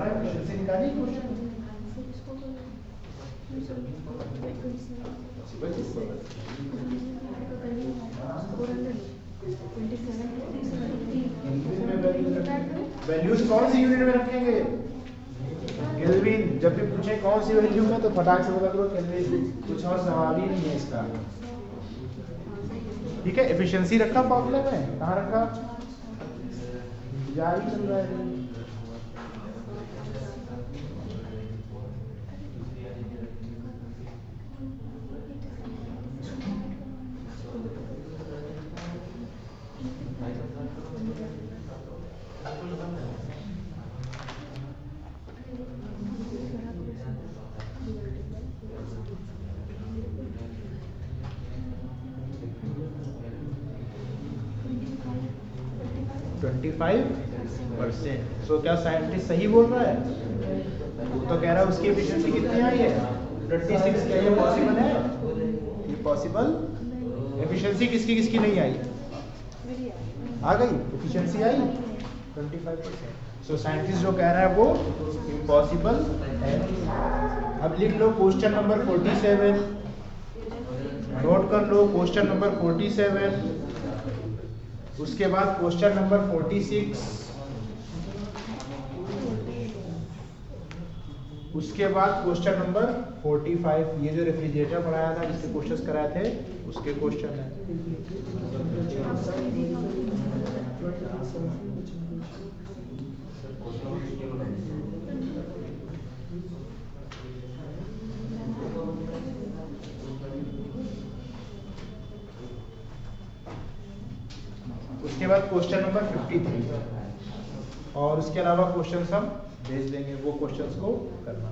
एफिशिएंसी निकाली क्वेश्चन। वैल्यूज कौन सी यूनिट में रखेंगे? केल्विन। जब भी पूछे कौन सी वैल्यू में तो फटाक से बता दो केल्विन, कुछ और सवाल ही नहीं है इसका। ठीक है, एफिशिएंसी रखा फॉर्मूले में, कहाँ रखा? जारी चल रहा है। 25%। सो क्या साइंटिस्ट सही बोल रहा है? वो तो कह रहा है उसकी एफिशिएंसी कितनी आई है? 26। क्या ये पॉसिबल है? ये पॉसिबल? एफिशिएंसी किसकी किसकी नहीं आई? आ गई एफिशिएंसी आई 25%। सो साइंटिस्ट जो कह रहा है वो इम्पॉसिबल है। अब लिख लो क्वेश्चन नंबर 47, नोट कर लो क्वेश्चन नंबर 47। उसके बाद क्वेश्चन नंबर 46, उसके बाद क्वेश्चन नंबर 45। ये जो रेफ्रिजरेटर पढ़ाया था, जिसके क्वेश्चंस कराए थे, उसके क्वेश्चन है। उसके बाद क्वेश्चन नंबर 53 और उसके अलावा क्वेश्चंस हम भेज देंगे, वो क्वेश्चंस को करना।